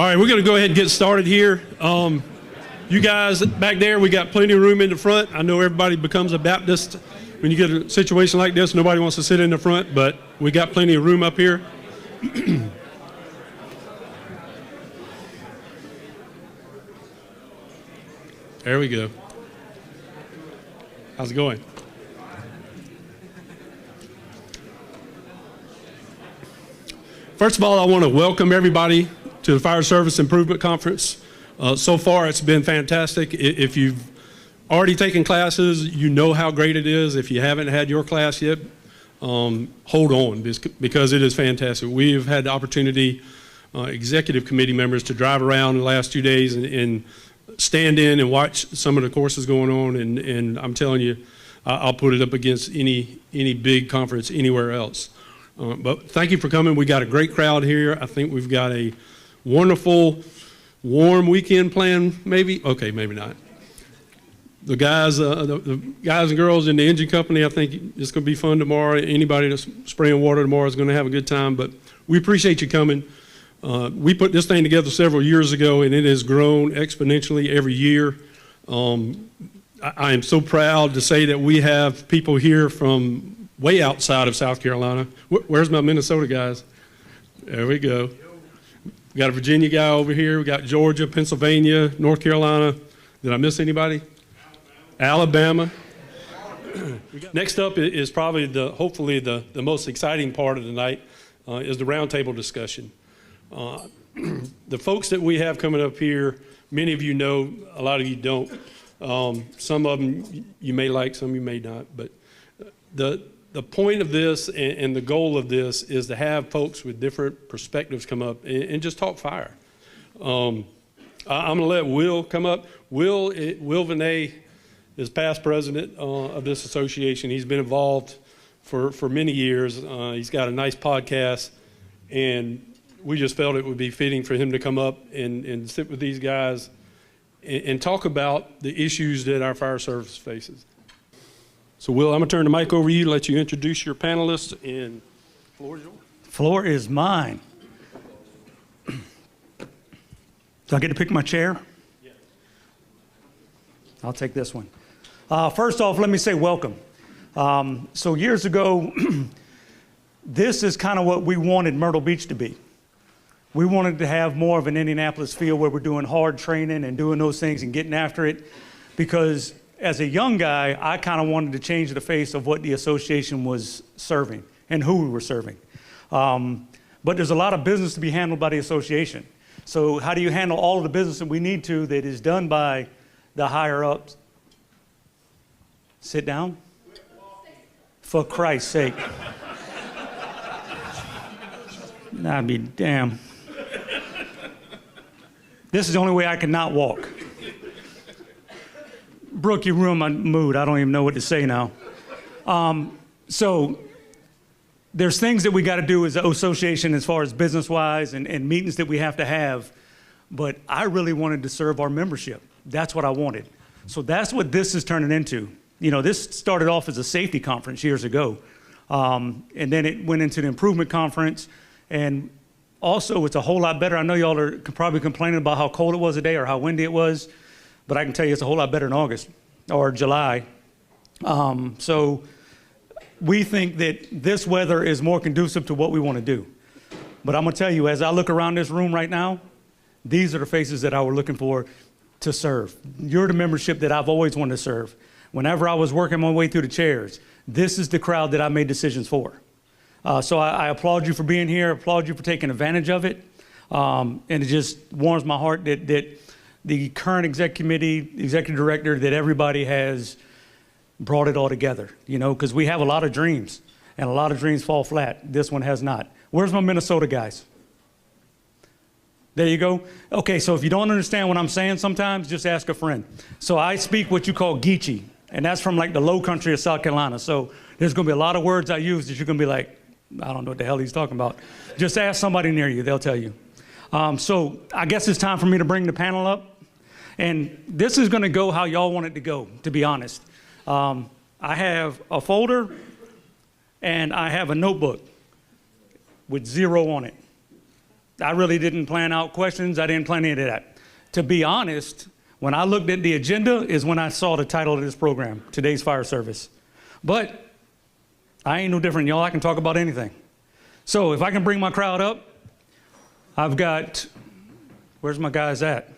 All right, we're going to go ahead and get started here. You guys back there, we got plenty of room in the front. I know everybody becomes a Baptist when you get a situation like this. Nobody wants to sit in the front, but we got plenty of room up here. There we go. How's it going? First of all, I want to welcome everybody to the Fire Service Improvement Conference. So far, it's been fantastic. If you've already taken classes, you know how great it is. If you haven't had your class yet, hold on, because it is fantastic. We've had the opportunity, executive committee members, to drive around the last 2 days and stand in and watch some of the courses going on, and I'm telling you, I'll put it up against any big conference anywhere else. But thank you for coming. We got a great crowd here. I think we've got a wonderful, warm weekend planned, maybe? Okay, maybe not. The guys and girls in the engine company, I think it's going to be fun tomorrow. Anybody that's spraying water tomorrow is going to have a good time, but we appreciate you coming. We put this thing together several years ago, and it has grown exponentially every year. I am so proud to say that we have people here from way outside of South Carolina. Where's my Minnesota guys? There we go. We got a Virginia guy over here. We got Georgia, Pennsylvania, North Carolina. Did I miss anybody? Alabama. Next up is probably hopefully the most exciting part of the night is the roundtable discussion. The folks that we have coming up here, many of you know, a lot of you don't. Some of them you may like, some you may not. But the point of this and the goal of this is to have folks with different perspectives come up and just talk fire. I'm going to let Will come up. Will Vaigneur is past president of this association. He's been involved for many years. He's got a nice podcast, and we just felt it would be fitting for him to come up and sit with these guys and talk about the issues that our fire service faces. So, Will, I'm going to turn the mic over to you, let you introduce your panelists, and the floor is yours. Floor is mine. Do I get to pick my chair? Yeah. I'll take this one. First off, let me say welcome. So years ago, this is kind of what we wanted Myrtle Beach to be. We wanted to have more of an Indianapolis feel where we're doing hard training and doing those things and getting after it, because as a young guy, I kind of wanted to change the face of what the association was serving and who we were serving. But there's a lot of business to be handled by the association. So how do you handle all of the business that we need to that is done by the higher ups? Sit down. For Christ's sake. I'd be damn. This is the only way I can not walk. Brooke, you ruined my mood. I don't even know what to say now. So there's things that we got to do as an association as far as business-wise and meetings that we have to have. But I really wanted to serve our membership. That's what I wanted. So that's what this is turning into. You know, this started off as a safety conference years ago. And then it went into the improvement conference. And also, it's a whole lot better. I know y'all are probably complaining about how cold it was today or how windy it was. But I can tell you it's a whole lot better in August or July. So we think that this weather is more conducive to what we want to do. But I'm going to tell you, as I look around this room right now, these are the faces that I was looking for to serve. You're the membership that I've always wanted to serve. Whenever I was working my way through the chairs, this is the crowd that I made decisions for. So I applaud you for being here, applaud you for taking advantage of it. And it just warms my heart that the current exec committee, executive director, that everybody has brought it all together, you know, because we have a lot of dreams, and a lot of dreams fall flat. This one has not. Where's my Minnesota guys? There you go. Okay, so if you don't understand what I'm saying sometimes, just ask a friend. So I speak what you call Geechee, and that's from like the low country of South Carolina. So there's going to be a lot of words I use that you're going to be like, I don't know what the hell he's talking about. Just ask somebody near you, they'll tell you. So I guess it's time for me to bring the panel up. And this is going to go how y'all want it to go, to be honest. I have a folder and I have a notebook with 0 on it. I really didn't plan out questions. I didn't plan any of that. To be honest, when I looked at the agenda is when I saw the title of this program, Today's Fire Service. But I ain't no different, y'all. I can talk about anything. So if I can bring my crowd up, I've got, where's my guys at?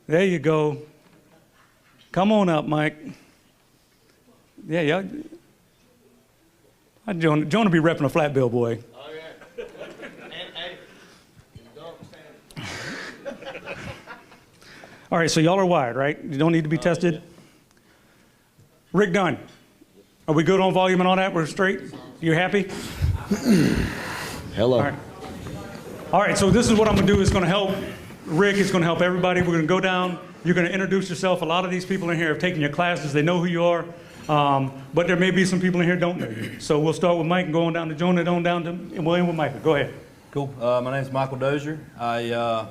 There you go. Come on up, Mike. Yeah, yeah. Jonah be repping a flat bill, boy. Oh, yeah. And hey, don't stand. All right, so y'all are wired, right? You don't need to be tested? Yeah. Rick Dunn, are we good on volume and all that? We're straight? You happy? Hello. All right, so this is what I'm gonna do. It's gonna help Rick, it's gonna help everybody. We're gonna go down, you're gonna introduce yourself. A lot of these people in here have taken your classes, they know who you are, but there may be some people in here who don't know you. So we'll start with Mike and go on down to Jonah, and we'll end with Micah. Go ahead. Cool. My name is Michael Dozier. I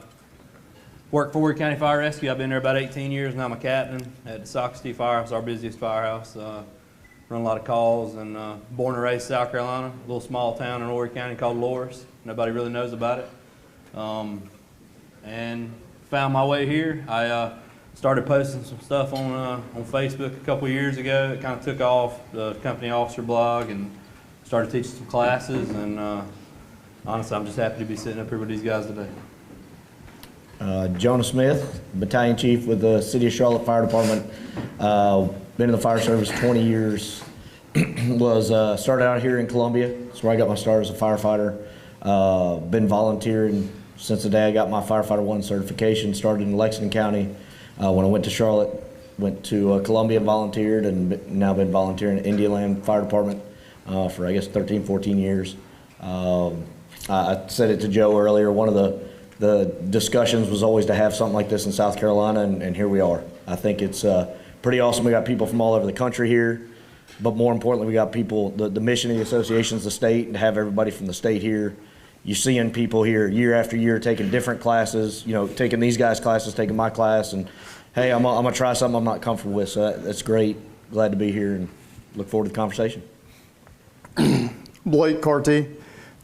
work for Warrior County Fire Rescue. I've been there about 18 years, and I'm a captain at the Sockasty Firehouse, our busiest firehouse. Run a lot of calls, and born and raised South Carolina, a little small town in Warrior County called Loris. Nobody really knows about it. And found my way here. I started posting some stuff on Facebook a couple years ago. It kind of took off, the company officer blog, and started teaching some classes. And honestly, I'm just happy to be sitting up here with these guys today. Jonah Smith, Battalion Chief with the City of Charlotte Fire Department. Been in the fire service 20 years. Started out here in Columbia. That's where I got my start as a firefighter. Been volunteering since the day I got my Firefighter 1 certification. Started in Lexington County. When I went to Charlotte, went to Columbia, volunteered, and now been volunteering at Indialand Fire Department for I guess 13, 14 years. I said it to Joe earlier, one of the discussions was always to have something like this in South Carolina, and here we are. I think it's pretty awesome. We got people from all over the country here, but more importantly, we got people, the mission of the association's the state, and to have everybody from the state here. You're seeing people here year after year taking different classes, taking these guys' classes, taking my class, and hey, I'm gonna try something I'm not comfortable with, so that's great. Glad to be here and look forward to the conversation. Blake Cartee,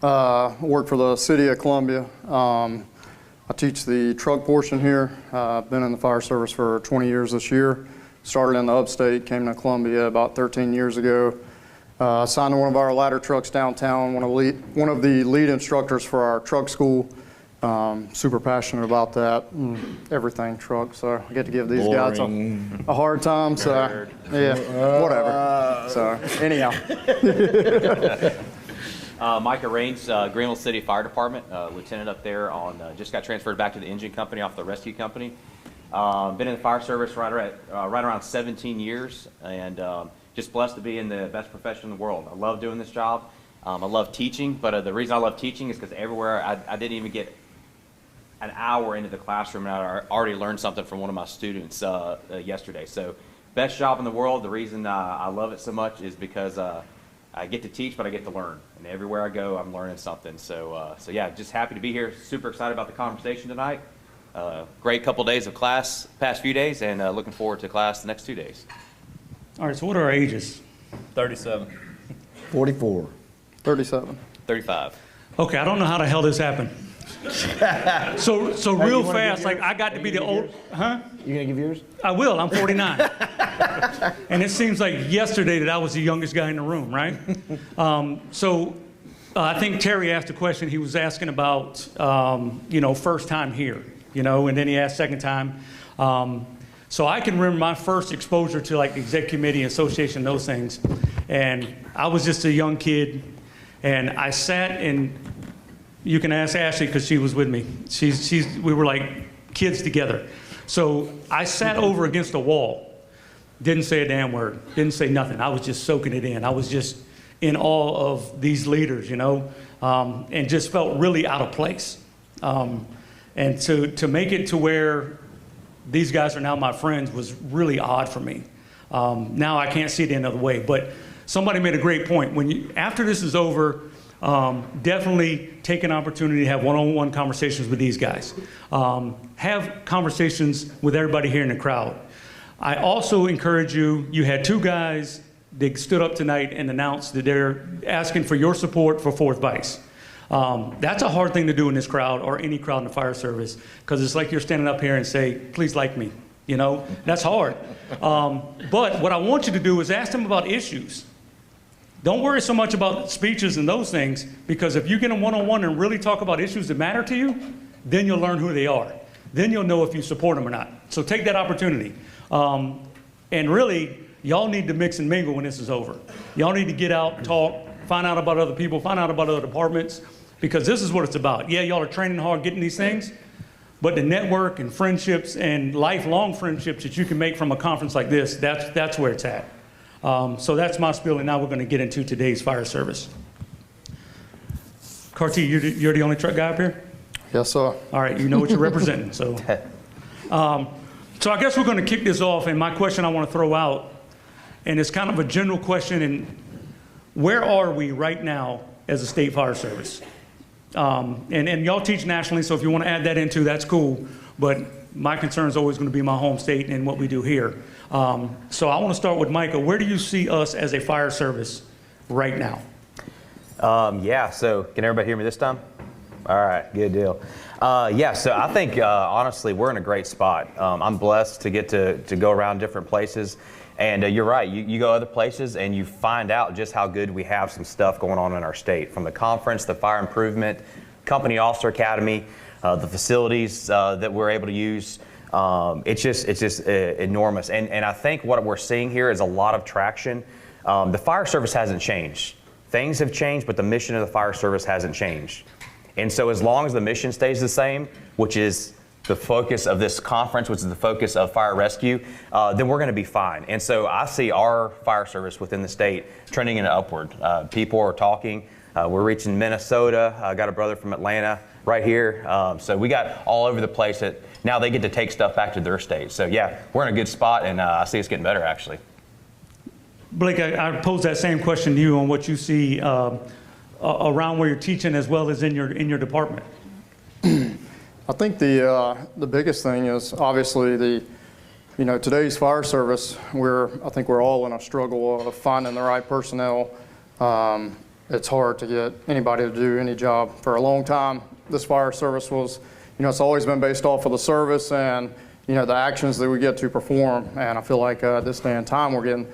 work for the City of Columbia. I teach the truck portion here. I've been in the fire service for 20 years this year. Started in the upstate, came to Columbia about 13 years ago. Assigned to one of our ladder trucks downtown, one of the lead instructors for our truck school. Super passionate about that, everything truck, so I get to give these guys a hard time, so yeah, whatever. So anyhow. Micah Rains, Greenville City Fire Department, lieutenant up there just got transferred back to the engine company off the rescue company. Been in the fire service right around 17 years, and just blessed to be in the best profession in the world. I love doing this job. I love teaching, but the reason I love teaching is because everywhere I didn't even get an hour into the classroom and I already learned something from one of my students yesterday. So best job in the world. The reason I love it so much is because I get to teach, but I get to learn. And everywhere I go, I'm learning something. So yeah, just happy to be here. Super excited about the conversation tonight. Great couple days of class, past few days, and looking forward to class the next 2 days. All right, so what are our ages? 37. 44. 37. 35. Okay, I don't know how the hell this happened. So real fast, like I got to be the old, huh? You gonna give yours? I will, I'm 49. And it seems like yesterday that I was the youngest guy in the room, right? I think Terry asked a question. He was asking about, first time here, and then he asked second time. So I can remember my first exposure to like the exec committee, association, those things. And I was just a young kid, and I sat and you can ask Ashley because she was with me. We were like kids together. So I sat over against a wall, didn't say a damn word, didn't say nothing. I was just soaking it in. I was just in awe of these leaders, and just felt really out of place. And to make it to where these guys are now my friends was really odd for me. Now I can't see it any other way, but somebody made a great point. After this is over, definitely take an opportunity to have one-on-one conversations with these guys. Have conversations with everybody here in the crowd. I also encourage you had two guys that stood up tonight and announced that they're asking for your support for 4th Vice. That's a hard thing to do in this crowd or any crowd in the fire service, because it's like you're standing up here and say, please like me. You know, that's hard. But what I want you to do is ask them about issues. Don't worry so much about speeches and those things, because if you get them one-on-one and really talk about issues that matter to you, then you'll learn who they are. Then you'll know if you support them or not. So take that opportunity. And really, y'all need to mix and mingle when this is over. Y'all need to get out, talk, find out about other people, find out about other departments, because this is what it's about. Yeah, y'all are training hard getting these things, but the network and friendships and lifelong friendships that you can make from a conference like this, that's where it's at. So that's my spiel, and now we're going to get into today's fire service. Cartee, you're the only truck guy up here? Yes, sir. All right, you know what you're representing. So I guess we're going to kick this off, and my question I want to throw out, and it's kind of a general question, and where are we right now as a state fire service? And y'all teach nationally, so if you want to add that into, that's cool, but my concern is always going to be my home state and what we do here. So I want to start with Micah. Where do you see us as a fire service right now? Yeah, so can everybody hear me this time? All right, good deal. Yeah, so I think honestly we're in a great spot. I'm blessed to get to go around different places, and you're right. You go other places and you find out just how good we have some stuff going on in our state, from the conference, the fire improvement, company officer academy, the facilities that we're able to use. It's just enormous, and I think what we're seeing here is a lot of traction. The fire service hasn't changed. Things have changed, but the mission of the fire service hasn't changed. And so as long as the mission stays the same, which is the focus of this conference, which is the focus of fire rescue, then we're going to be fine. And so I see our fire service within the state trending in upward. People are talking. We're reaching Minnesota. I got a brother from Atlanta right here. So we got all over the place that now they get to take stuff back to their state. So yeah, we're in a good spot, and I see it's getting better actually. Blake, I pose that same question to you on what you see around where you're teaching as well as in your department. I think the biggest thing is obviously today's fire service. I think we're all in a struggle of finding the right personnel. It's hard to get anybody to do any job. For a long time, this fire service was, it's always been based off of the service and the actions that we get to perform. And I feel like this day and time we're getting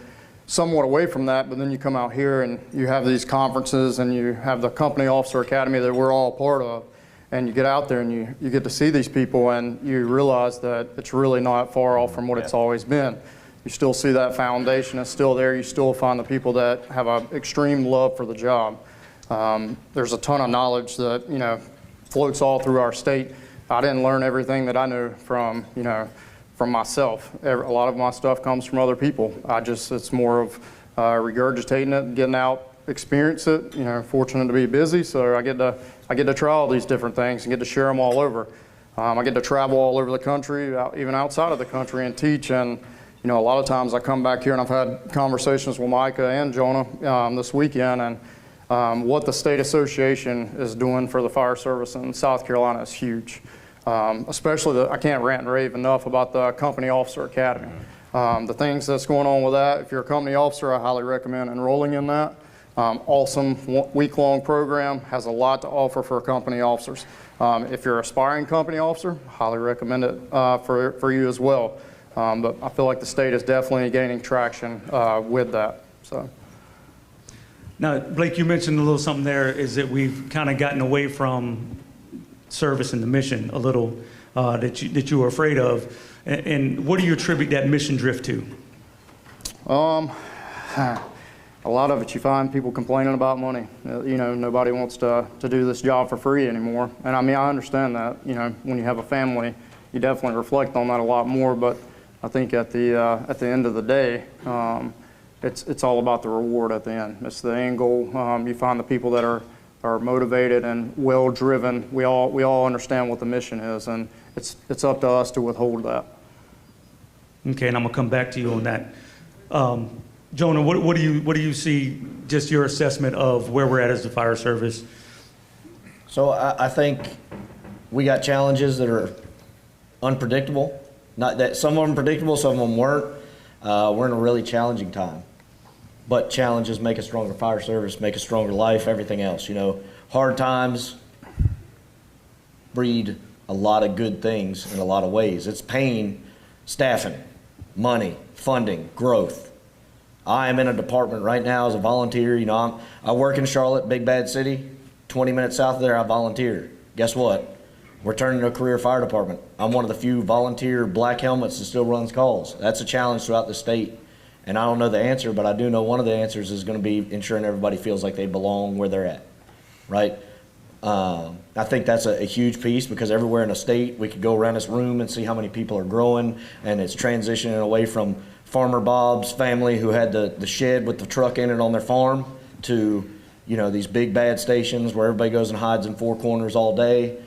somewhat away from that, but then you come out here and you have these conferences and you have the company officer academy that we're all part of, and you get out there and you get to see these people and you realize that it's really not far off from what it's always been. You still see that foundation is still there. You still find the people that have an extreme love for the job. There's a ton of knowledge that floats all through our state. I didn't learn everything that I knew from myself. A lot of my stuff comes from other people. It's more of regurgitating it, getting out, experience it. Fortunate to be busy, so I get to try all these different things and get to share them all over. I get to travel all over the country, even outside of the country, and teach. And a lot of times I come back here and I've had conversations with Micah and Jonah this weekend, and what the state association is doing for the fire service in South Carolina is huge. Especially I can't rant and rave enough about the company officer academy. The things that's going on with that, if you're a company officer, I highly recommend enrolling in that. Awesome week-long program, has a lot to offer for company officers. If you're an aspiring company officer, highly recommend it for you as well. But I feel like the state is definitely gaining traction with that. So. Now, Blake, you mentioned a little something there, is that we've kind of gotten away from service and the mission a little that you were afraid of. And what do you attribute that mission drift to? A lot of it you find people complaining about money. Nobody wants to do this job for free anymore. And I mean, I understand that. When you have a family, you definitely reflect on that a lot more. But I think at the end of the day, it's all about the reward at the end. It's the end goal. You find the people that are motivated and well driven. We all understand what the mission is, and it's up to us to withhold that. Okay, and I'm gonna come back to you on that. Jonah, what do you see? Just your assessment of where we're at as a fire service. So I think we got challenges that are unpredictable. Not that some of them predictable, some of them weren't. We're in a really challenging time. But challenges make a stronger fire service, make a stronger life, everything else. hard times breed a lot of good things in a lot of ways. It's pain, staffing, money, funding, growth. I am in a department right now as a volunteer. You know, I work in Charlotte, big bad city. 20 minutes south of there, I volunteer. Guess what? We're turning to a career fire department. I'm one of the few volunteer black helmets that still runs calls. That's a challenge throughout the state. And I don't know the answer, but I do know one of the answers is going to be ensuring everybody feels like they belong where they're at, right? I think that's a huge piece, because everywhere in the state, we could go around this room and see how many people are growing, and it's transitioning away from Farmer Bob's family who had the shed with the truck in it on their farm to, you know, these big bad stations where everybody goes and hides in four corners all day.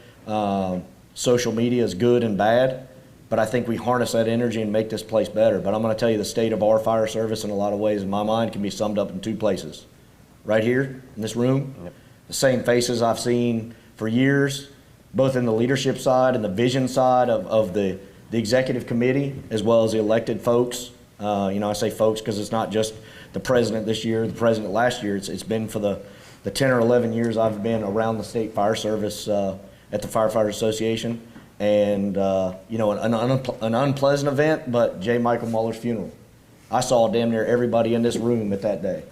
Social media is good and bad, but I think we harness that energy and make this place better. But I'm going to tell you, the state of our fire service in a lot of ways, in my mind, can be summed up in two places. Right here in this room, the same faces I've seen for years, both in the leadership side and the vision side of the executive committee, as well as the elected folks. You know, I say folks because it's not just the president this year, the president last year. It's been for the 10 or 11 years I've been around the state fire service at the Firefighters Association. And, you know, an unpleasant event, but J. Michael Muller's funeral. I saw damn near everybody in this room at that day.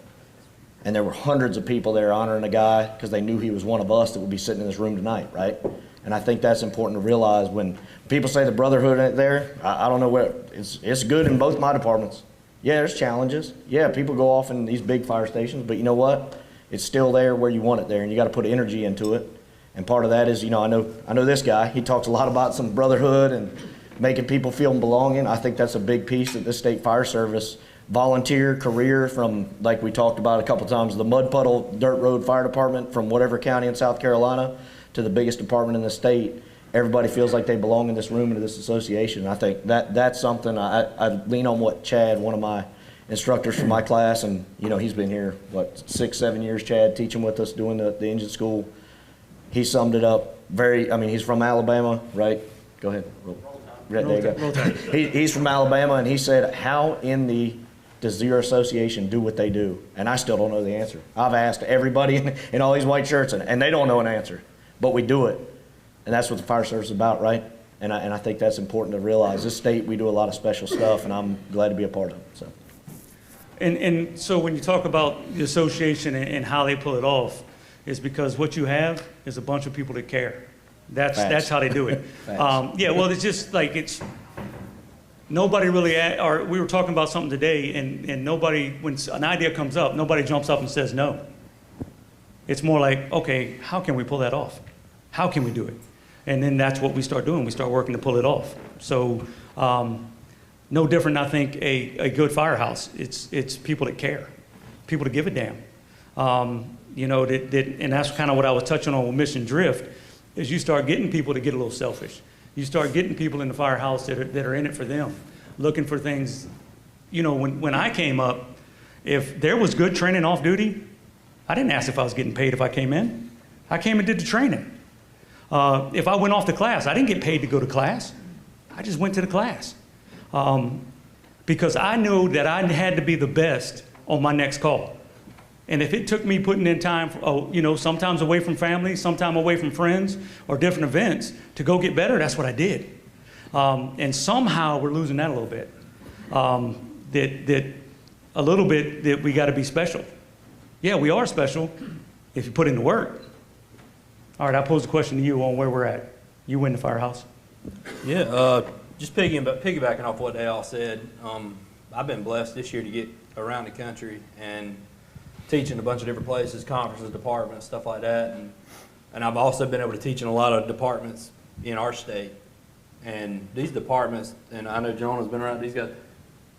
And there were hundreds of people there honoring a guy because they knew he was one of us that would be sitting in this room tonight, right? And I think that's important to realize when people say the brotherhood ain't there. I don't know where, it's good in both my departments. Yeah, there's challenges. Yeah, people go off in these big fire stations, but you know what? It's still there where you want it there, and you got to put energy into it. And part of that is, you know, I know this guy. He talks a lot about some brotherhood and making people feel belonging. I think that's a big piece that this state fire service volunteer career, from, like we talked about a couple times, the Mud Puddle Dirt Road Fire Department from whatever county in South Carolina to the biggest department in the state. Everybody feels like they belong in this room and in this association. And I think that's something I lean on what Chad, one of my instructors from my class, and you know, he's been here, what, 6-7 years, Chad, teaching with us, doing the engine school. He summed it up he's from Alabama, right? Go ahead. There you go. He's from Alabama, and he said, how in the does your association do what they do? And I still don't know the answer. I've asked everybody in all these white shirts, and they don't know an answer, but we do it. And that's what the fire service is about, right? And I think that's important to realize. This state, we do a lot of special stuff, and I'm glad to be a part of it. So. And so when you talk about the association and how they pull it off, is because what you have is a bunch of people that care. That's how they do it. Yeah, well, it's just like nobody really, or we were talking about something today, and nobody, when an idea comes up, nobody jumps up and says no. It's more like, okay, how can we pull that off? How can we do it? And then that's what we start doing. We start working to pull it off. So no different, I think, a good firehouse. It's people that care, people that give a damn. You know, and that's kind of what I was touching on with Mission Drift, is you start getting people to get a little selfish. You start getting people in the firehouse that are in it for them, looking for things. You know, when I came up, if there was good training off duty, I didn't ask if I was getting paid if I came in. I came and did the training. If I went off to class, I didn't get paid to go to class. I just went to the class. Because I knew that I had to be the best on my next call. And if it took me putting in time, you know, sometimes away from family, sometimes away from friends or different events to go get better, that's what I did. And somehow we're losing that a little bit. That we got to be special. Yeah, we are special if you put in the work. All right, I pose a question to you on where we're at. You win the firehouse. Yeah, just piggybacking off what they all said, I've been blessed this year to get around the country and teach in a bunch of different places, conferences, departments, stuff like that. And I've also been able to teach in a lot of departments in our state. And these departments, and I know Jonah's been around, these guys,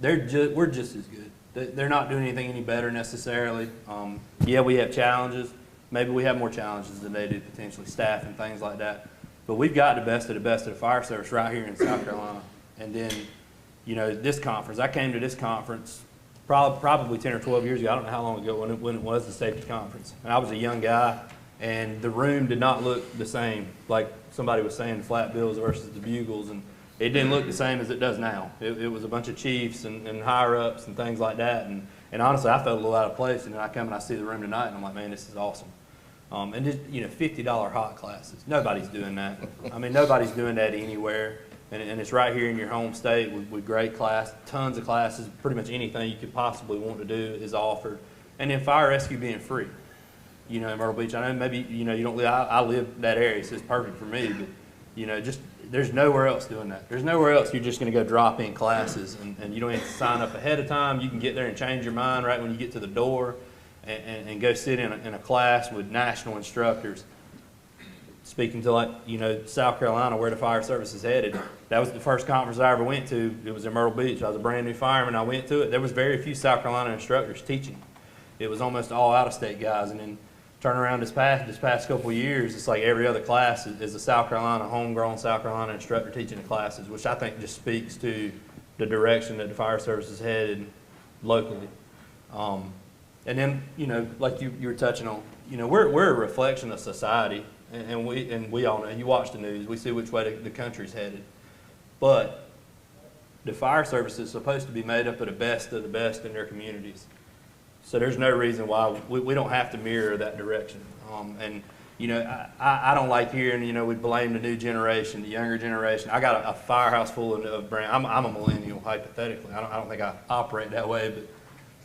we're just as good. They're not doing anything any better necessarily. Yeah, we have challenges. Maybe we have more challenges than they do, potentially staff and things like that. But we've got the best of the fire service right here in South Carolina. And then, you know, this conference, I came to this conference probably 10 or 12 years ago. I don't know how long ago when it was the safety conference. And I was a young guy, and the room did not look the same. Like somebody was saying, the flat bills versus the bugles, and it didn't look the same as it does now. It was a bunch of chiefs and higher ups and things like that. And honestly, I felt a little out of place. And then I come and I see the room tonight, and I'm like, man, this is awesome. And just, $50 hot classes. Nobody's doing that. I mean, nobody's doing that anywhere. And it's right here in your home state with great class, tons of classes, pretty much anything you could possibly want to do is offered. And then fire rescue being free. In Myrtle Beach, I know maybe, you don't live, I live that area, so it's perfect for me, but, just, there's nowhere else doing that. There's nowhere else you're just going to go drop in classes, and you don't have to sign up ahead of time. You can get there and change your mind right when you get to the door and go sit in a class with national instructors. Speaking to South Carolina, where the fire service is headed, that was the first conference I ever went to. It was in Myrtle Beach. I was a brand new fireman. I went to it. There was very few South Carolina instructors teaching. It was almost all out-of-state guys. And then turn around this past couple of years, it's like every other class is a South Carolina, homegrown South Carolina instructor teaching the classes, which I think just speaks to the direction that the fire service is headed locally. And then, like you were touching on, we're a reflection of society. And we all know, you watch the news, we see which way the country's headed. But the fire service is supposed to be made up of the best in their communities. So there's no reason why we don't have to mirror that direction. I don't like hearing, we blame the new generation, the younger generation. I got a firehouse full of brand. I'm a millennial, hypothetically. I don't think I operate that way,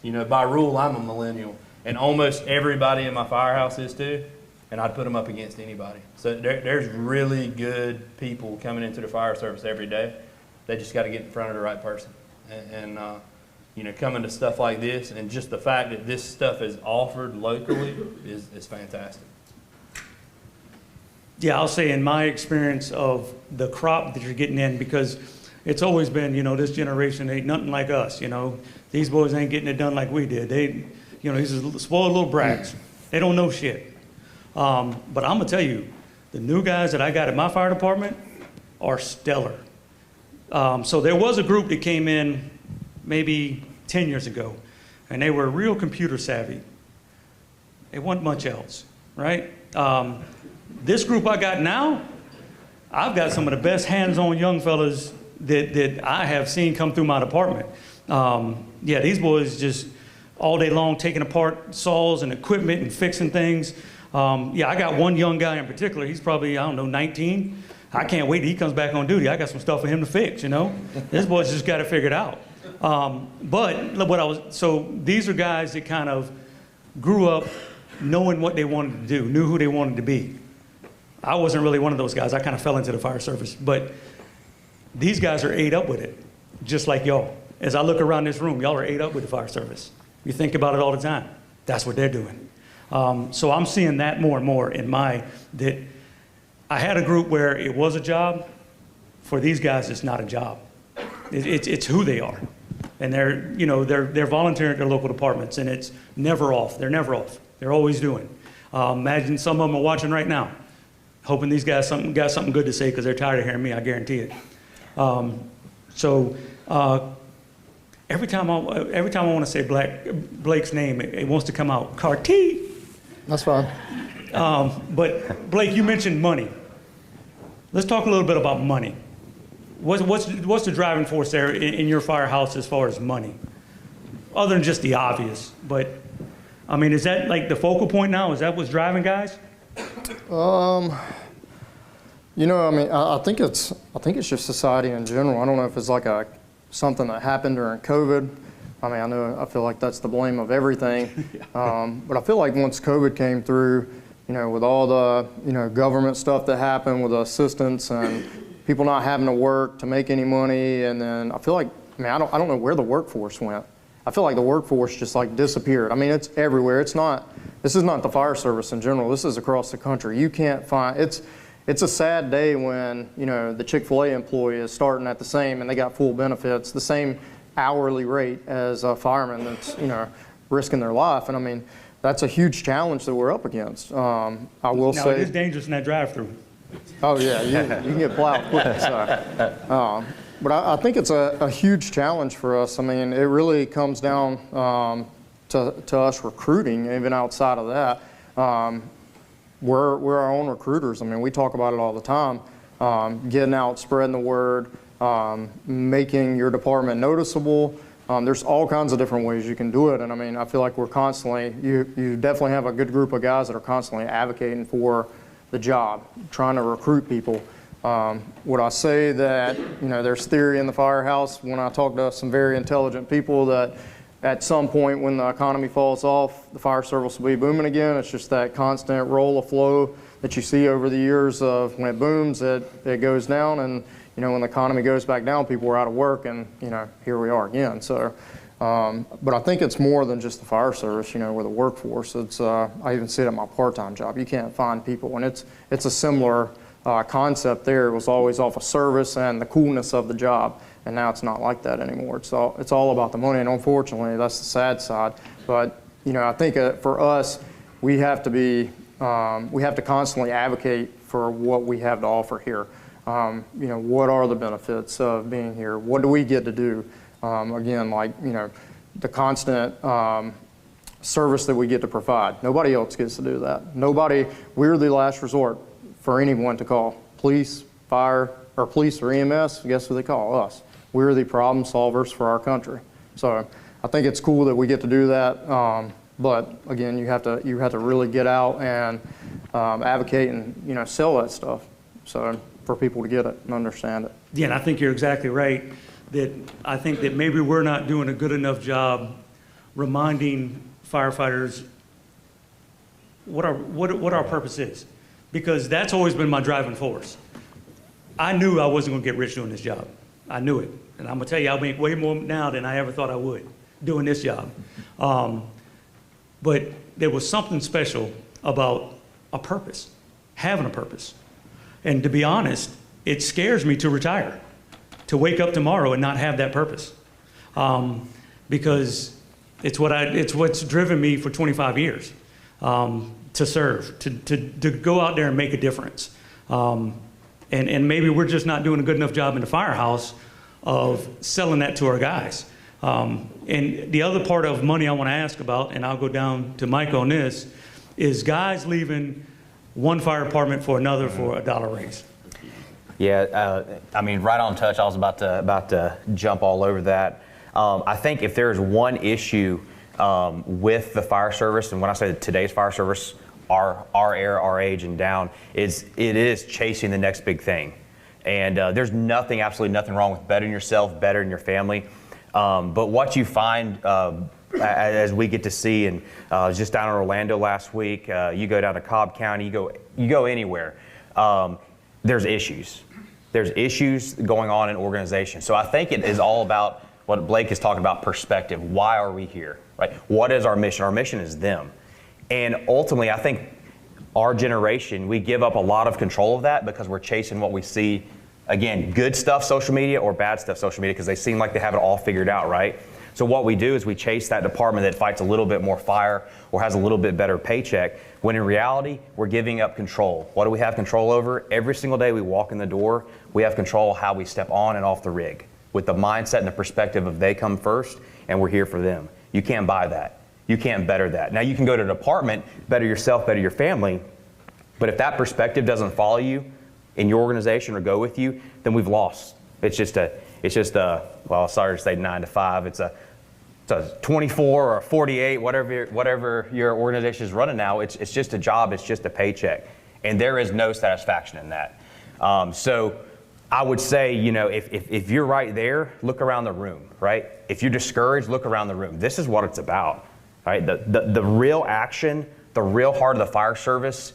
but, by rule, I'm a millennial. And almost everybody in my firehouse is too. And I'd put them up against anybody. So there's really good people coming into the fire service every day. They just got to get in front of the right person. And coming to stuff like this, and just the fact that this stuff is offered locally is fantastic. Yeah, I'll say in my experience of the crop that you're getting in, because it's always been, this generation ain't nothing like us, These boys ain't getting it done like we did. They, these are spoiled little brats. They don't know shit. But I'm going to tell you, the new guys that I got at my fire department are stellar. So there was a group that came in maybe 10 years ago, and they were real computer savvy. They wasn't much else, right? This group I got now, I've got some of the best hands-on young fellas that I have seen come through my department. Yeah, these boys just all day long taking apart saws and equipment and fixing things. Yeah, I got one young guy in particular. He's probably, 19. I can't wait till he comes back on duty. I got some stuff for him to fix, This boy's just got it figured out. So these are guys that kind of grew up knowing what they wanted to do, knew who they wanted to be. I wasn't really one of those guys. I kind of fell into the fire service. But these guys are ate up with it, just like y'all. As I look around this room, y'all are ate up with the fire service. You think about it all the time. That's what they're doing. So I'm seeing that more and more that I had a group where it was a job. For these guys, it's not a job. It's who they are. And they're volunteering at their local departments, and it's never off. They're never off. They're always doing. Imagine some of them are watching right now, hoping these guys got something good to say because they're tired of hearing me, I guarantee it. Every time I want to say Blake's name, it wants to come out, Cartee. That's fine. But Blake, you mentioned money. Let's talk a little bit about money. What's the driving force there in your firehouse as far as money? Other than just the obvious, but is that like the focal point now? Is that what's driving guys? I think it's just society in general. I don't know if it's like something that happened during COVID. I feel like that's the blame of everything. But I feel like once COVID came through, with all the, government stuff that happened with assistance and people not having to work to make any money, and then I feel like, I don't know where the workforce went. I feel like the workforce just like disappeared. It's everywhere. This is not the fire service in general. This is across the country. You can't find, it's a sad day when, the Chick-fil-A employee is starting at the same, and they got full benefits, the same hourly rate as a fireman that's, risking their life. And that's a huge challenge that we're up against. I will say. It's dangerous in that drive-through. Oh yeah, you can get plowed quick. But I think it's a huge challenge for us. It really comes down to us recruiting, even outside of that. We're our own recruiters. We talk about it all the time. Getting out, spreading the word, making your department noticeable, There's all kinds of different ways you can do it, and I mean, I feel like we're constantly, you definitely have a good group of guys that are constantly advocating for the job, trying to recruit people. Would I say that, there's theory in the firehouse when I talk to some very intelligent people that at some point when the economy falls off, the fire service will be booming again? It's just that constant roll of flow that you see over the years of when it booms, it goes down, and when the economy goes back down, people are out of work, and here we are again. So, but I think it's more than just the fire service. With the workforce, it's I even see it at my part-time job. You can't find people, and it's a similar concept there. It was always off of service and the coolness of the job, and now it's not like that anymore. It's all about the money, and unfortunately, that's the sad side. But I think for us, we have to constantly advocate for what we have to offer here. What are the benefits of being here? What do we get to do? Again, the constant service that we get to provide. Nobody else gets to do that. We're the last resort for anyone to call. Police, fire, or police or EMS, guess who they call? Us. We're the problem solvers for our country. So I think it's cool that we get to do that. But again, you have to really get out and advocate and sell that stuff. So for people to get it and understand it. Yeah, and I think you're exactly right. I think that maybe we're not doing a good enough job reminding firefighters what our purpose is, because that's always been my driving force. I knew I wasn't going to get rich doing this job. I knew it, and I'm gonna tell you, I make way more now than I ever thought I would doing this job. But there was something special about a purpose, having a purpose. And to be honest, it scares me to retire, to wake up tomorrow and not have that purpose. Because it's what's driven me for 25 years, to serve, to go out there and make a difference. And maybe we're just not doing a good enough job in the firehouse of selling that to our guys. And the other part of money I want to ask about, and I'll go down to Mike on this, is guys leaving one fire department for another for $1 raise. Yeah, right on touch. I was about to jump all over that. I think if there's one issue with the fire service, and when I say today's fire service, our era, our age, and down, it is chasing the next big thing. And there's absolutely nothing wrong with bettering yourself, bettering your family. But what you find as we get to see, and I was just down in Orlando last week, you go down to Cobb County, you go anywhere, there's issues. There's issues going on in organizations. So I think it is all about what Blake is talking about, perspective. Why are we here, right? What is our mission? Our mission is them. And ultimately, I think our generation, we give up a lot of control of that because we're chasing what we see, again, good stuff social media or bad stuff social media, because they seem like they have it all figured out, right? So what we do is we chase that department that fights a little bit more fire or has a little bit better paycheck, when in reality, we're giving up control. What do we have control over? Every single day we walk in the door, we have control of how we step on and off the rig, with the mindset and the perspective of they come first and we're here for them. You can't buy that. You can't better that. Now you can go to a department, better yourself, better your family, but if that perspective doesn't follow you in your organization or go with you, then we've lost. It's just a, well, sorry to say 9 to 5. It's a 24 or a 48, whatever your organization is running now. It's just a job. It's just a paycheck, and there is no satisfaction in that. So I would say, if you're right there, look around the room, right? If you're discouraged, look around the room. This is what it's about, right? The real action, the real heart of the fire service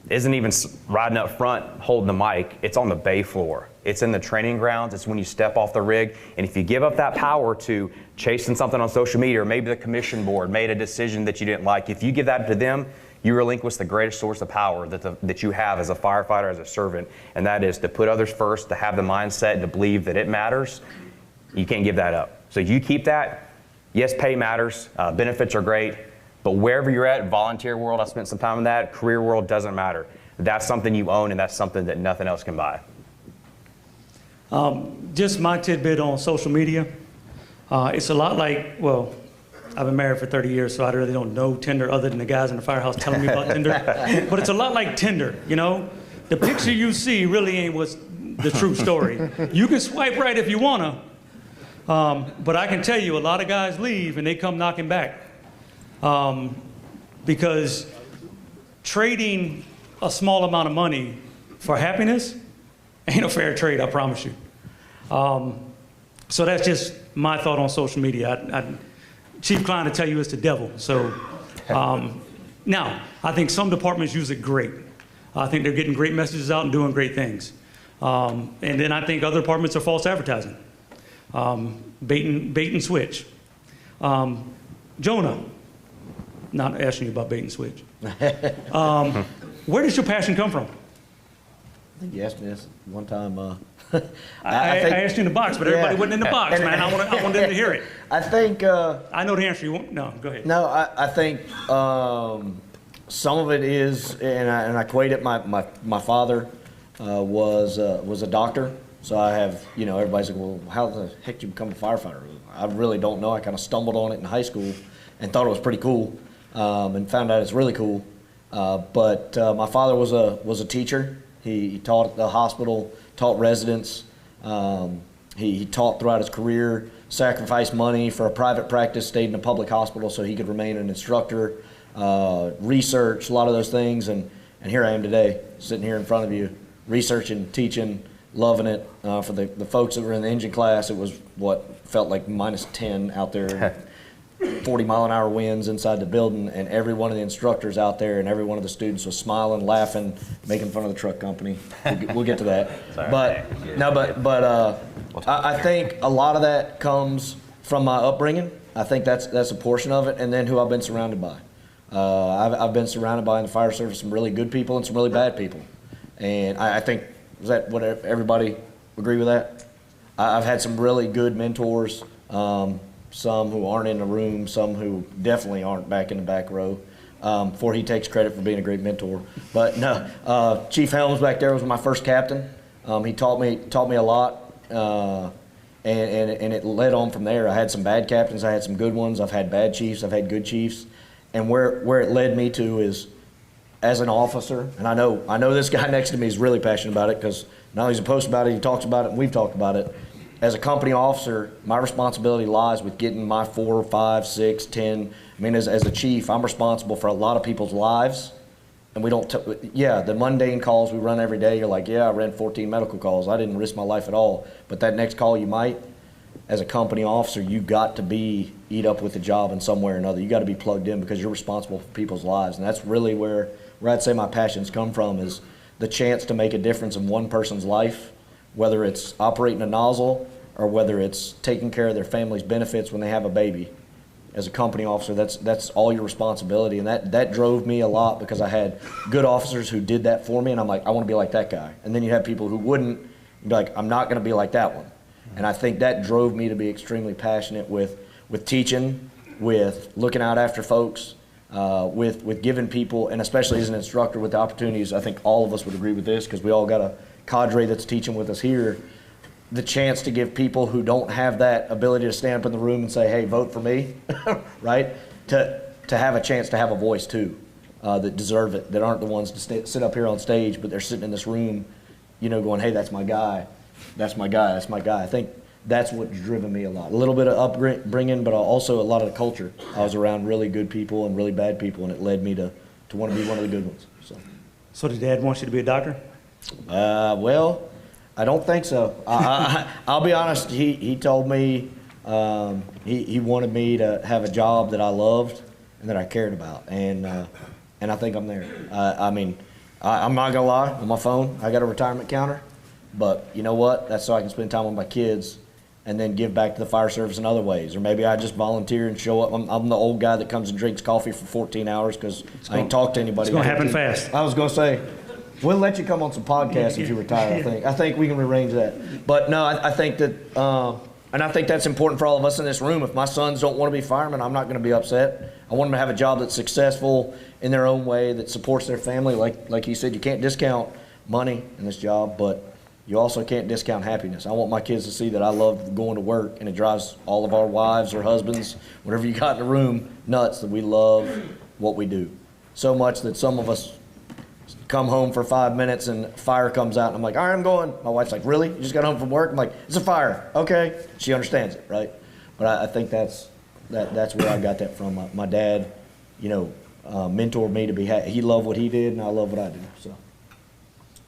isn't even riding up front holding the mic. It's on the bay floor. It's in the training grounds. It's when you step off the rig. And if you give up that power to chasing something on social media, or maybe the commission board made a decision that you didn't like, if you give that to them, you relinquish the greatest source of power that you have as a firefighter, as a servant, and that is to put others first, to have the mindset, to believe that it matters. You can't give that up. So you keep that. Yes, pay matters. Benefits are great. But wherever you're at, volunteer world, I spent some time in that, career world, doesn't matter. That's something you own, and that's something that nothing else can buy. Just my tidbit on social media. It's a lot like, well, I've been married for 30 years, so I really don't know Tinder other than the guys in the firehouse telling me about Tinder. But it's a lot like Tinder, The picture you see really ain't what's the true story. You can swipe right if you wanna, But I can tell you, a lot of guys leave and they come knocking back. Because trading a small amount of money for happiness ain't a fair trade, I promise you. So that's just my thought on social media. Chief Klein to tell you it's the devil. So now, I think some departments use it great. I think they're getting great messages out and doing great things. And then I think other departments are false advertising, bait and switch. Jonah, not asking you about bait and switch. Where does your passion come from? I think you asked me this one time. I asked you in the box, but everybody wasn't in the box, man. I wanted them to hear it. I think. I know the answer. You won't? No, go ahead. No, I think some of it is, and I equate it. My father was a doctor, so I have, everybody's like, well, how the heck did you become a firefighter? I really don't know. I kind of stumbled on it in high school and thought it was pretty cool, and found out it's really cool. But my father was a teacher. He taught at the hospital, taught residents. He taught throughout his career, sacrificed money for a private practice, stayed in a public hospital so he could remain an instructor, research, a lot of those things. And here I am today, sitting here in front of you, researching, teaching, loving it. For the folks that were in the engine class, it was what felt like -10 out there. 40-mile-an-hour winds inside the building, and every one of the instructors out there and every one of the students was smiling, laughing, making fun of the truck company. We'll get to that. But I think a lot of that comes from my upbringing. I think that's a portion of it, and then who I've been surrounded by. I've been surrounded by in the fire service some really good people and some really bad people, and I think, is that what everybody agree with that? I've had some really good mentors. Some who aren't in the room, some who definitely aren't back in the back row, before he takes credit for being a great mentor. But no, Chief Helms back there was my first captain. He taught me a lot, and it led on from there. I had some bad captains, I had some good ones, I've had bad chiefs, I've had good chiefs. And where it led me to is, as an officer, and I know this guy next to me is really passionate about it, because not only does he post about it, he talks about it, and we've talked about it. As a company officer, my responsibility lies with getting my 4, 5, 6, 10. I mean, as a chief, I'm responsible for a lot of people's lives. And we don't, the mundane calls we run every day, you're like, yeah, I ran 14 medical calls. I didn't risk my life at all. But that next call you might, as a company officer, you got to eat up with the job in some way or another. You got to be plugged in because you're responsible for people's lives. And that's really where I'd say my passions come from, is the chance to make a difference in one person's life, whether it's operating a nozzle or whether it's taking care of their family's benefits when they have a baby. As a company officer, that's all your responsibility, and that drove me a lot, because I had good officers who did that for me, and I'm like, I want to be like that guy. And then you have people who wouldn't, and be like, I'm not going to be like that one. And I think that drove me to be extremely passionate with teaching, with looking out after folks, with giving people, and especially as an instructor with the opportunities. I think all of us would agree with this, because we all got a cadre that's teaching with us here, the chance to give people who don't have that ability to stand up in the room and say, hey, vote for me, right? To have a chance to have a voice too, that deserve it, that aren't the ones to sit up here on stage, but they're sitting in this room, going, hey, that's my guy, that's my guy, that's my guy. I think that's what's driven me a lot. A little bit of upbringing, but also a lot of the culture. I was around really good people and really bad people, and it led me to want to be one of the good ones. So did Dad want you to be a doctor? Well, I don't think so. I'll be honest. He told me he wanted me to have a job that I loved and that I cared about, and I think I'm there. I'm not gonna lie. On my phone, I got a retirement counter, but you know what? That's so I can spend time with my kids, and then give back to the fire service in other ways. Or maybe I just volunteer and show up. I'm the old guy that comes and drinks coffee for 14 hours because I ain't talked to anybody. It's gonna happen fast. I was gonna say. We'll let you come on some podcasts if you retire, I think we can arrange that. But no, I think that, and I think that's important for all of us in this room. If my sons don't want to be firemen, I'm not going to be upset. I want them to have a job that's successful in their own way, that supports their family. Like he said, you can't discount money in this job, but you also can't discount happiness. I want my kids to see that I love going to work, and it drives all of our wives or husbands, whatever you got in the room, nuts, that we love what we do. So much that some of us come home for 5 minutes and fire comes out and I'm like, all right, I'm going. My wife's like, really? You just got home from work? I'm like, it's a fire. Okay. She understands it, right? But I think that's where I got that from. My dad, mentored me to be, he loved what he did and I love what I do, so.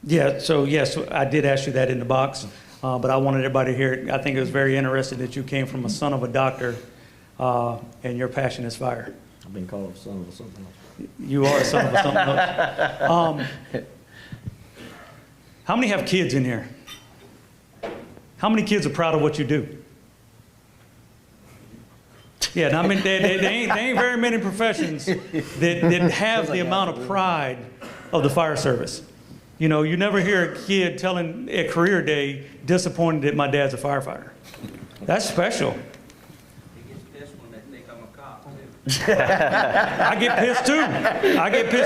Yeah, so yes, I did ask you that in the box, but I wanted everybody to hear it. I think it was very interesting that you came from a son of a doctor, and your passion is fire. I've been called a son of a something else. You are a son of a something else. How many have kids in here? How many kids are proud of what you do? Yeah, I mean, they ain't very many professions that have the amount of pride of the fire service. You never hear a kid telling at career day, disappointed that my dad's a firefighter. That's special. He gets pissed when they think I'm a cop, I get pissed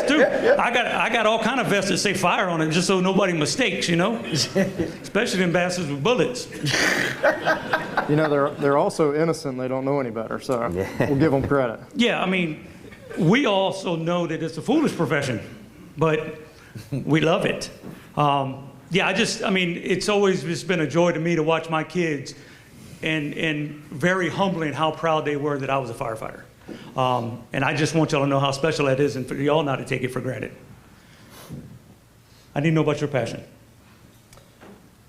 too. I got all kind of vests that say fire on it just so nobody mistakes, especially them bastards with bullets. They're also innocent. They don't know any better, so we'll give them credit. Yeah, I mean, we also know that it's a foolish profession, but we love it. It's always just been a joy to me to watch my kids and very humbling how proud they were that I was a firefighter. And I just want y'all to know how special that is and for y'all not to take it for granted. I need to know about your passion.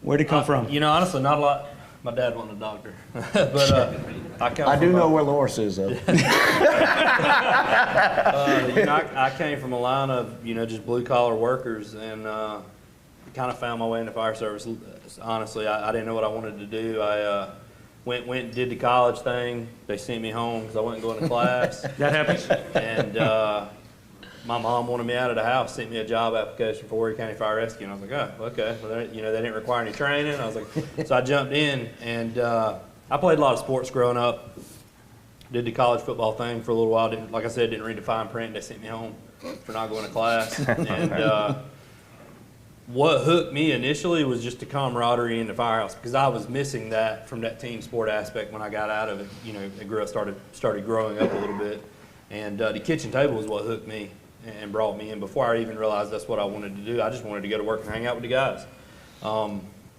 Where'd it come from? Honestly, not a lot. My dad wasn't a doctor, but I do know where Loris is, though. I came from a line of just blue collar workers, and kind of found my way into fire service. Honestly, I didn't know what I wanted to do. I went and did the college thing. They sent me home because I wasn't going to class. That happens. And my mom wanted me out of the house, sent me a job application for Warrior County Fire Rescue, and I was like, oh, okay. Well, they didn't require any training. I was like, so I jumped in, and I played a lot of sports growing up. Did the college football thing for a little while. Like I said, didn't read the fine print. They sent me home for not going to class. And what hooked me initially was just the camaraderie in the firehouse, because I was missing that from that team sport aspect when I got out of it. Started growing up a little bit, and the kitchen table was what hooked me and brought me in. Before I even realized that's what I wanted to do, I just wanted to go to work and hang out with the guys.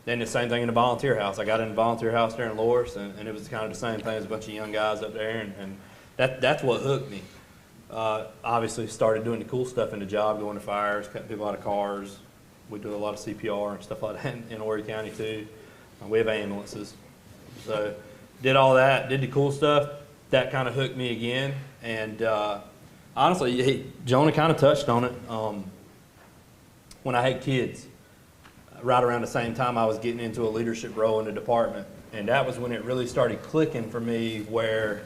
Then the same thing in the volunteer house. I got in the volunteer house there in Loris, and it was kind of the same thing as a bunch of young guys up there, and that's what hooked me. Obviously started doing the cool stuff in the job, going to fires, cutting people out of cars. We do a lot of CPR and stuff like that in Warrior County too. We have ambulances. So did all that, did the cool stuff. That kind of hooked me again. And honestly, Jonah kind of touched on it. When I had kids, right around the same time I was getting into a leadership role in the department. And that was when it really started clicking for me where,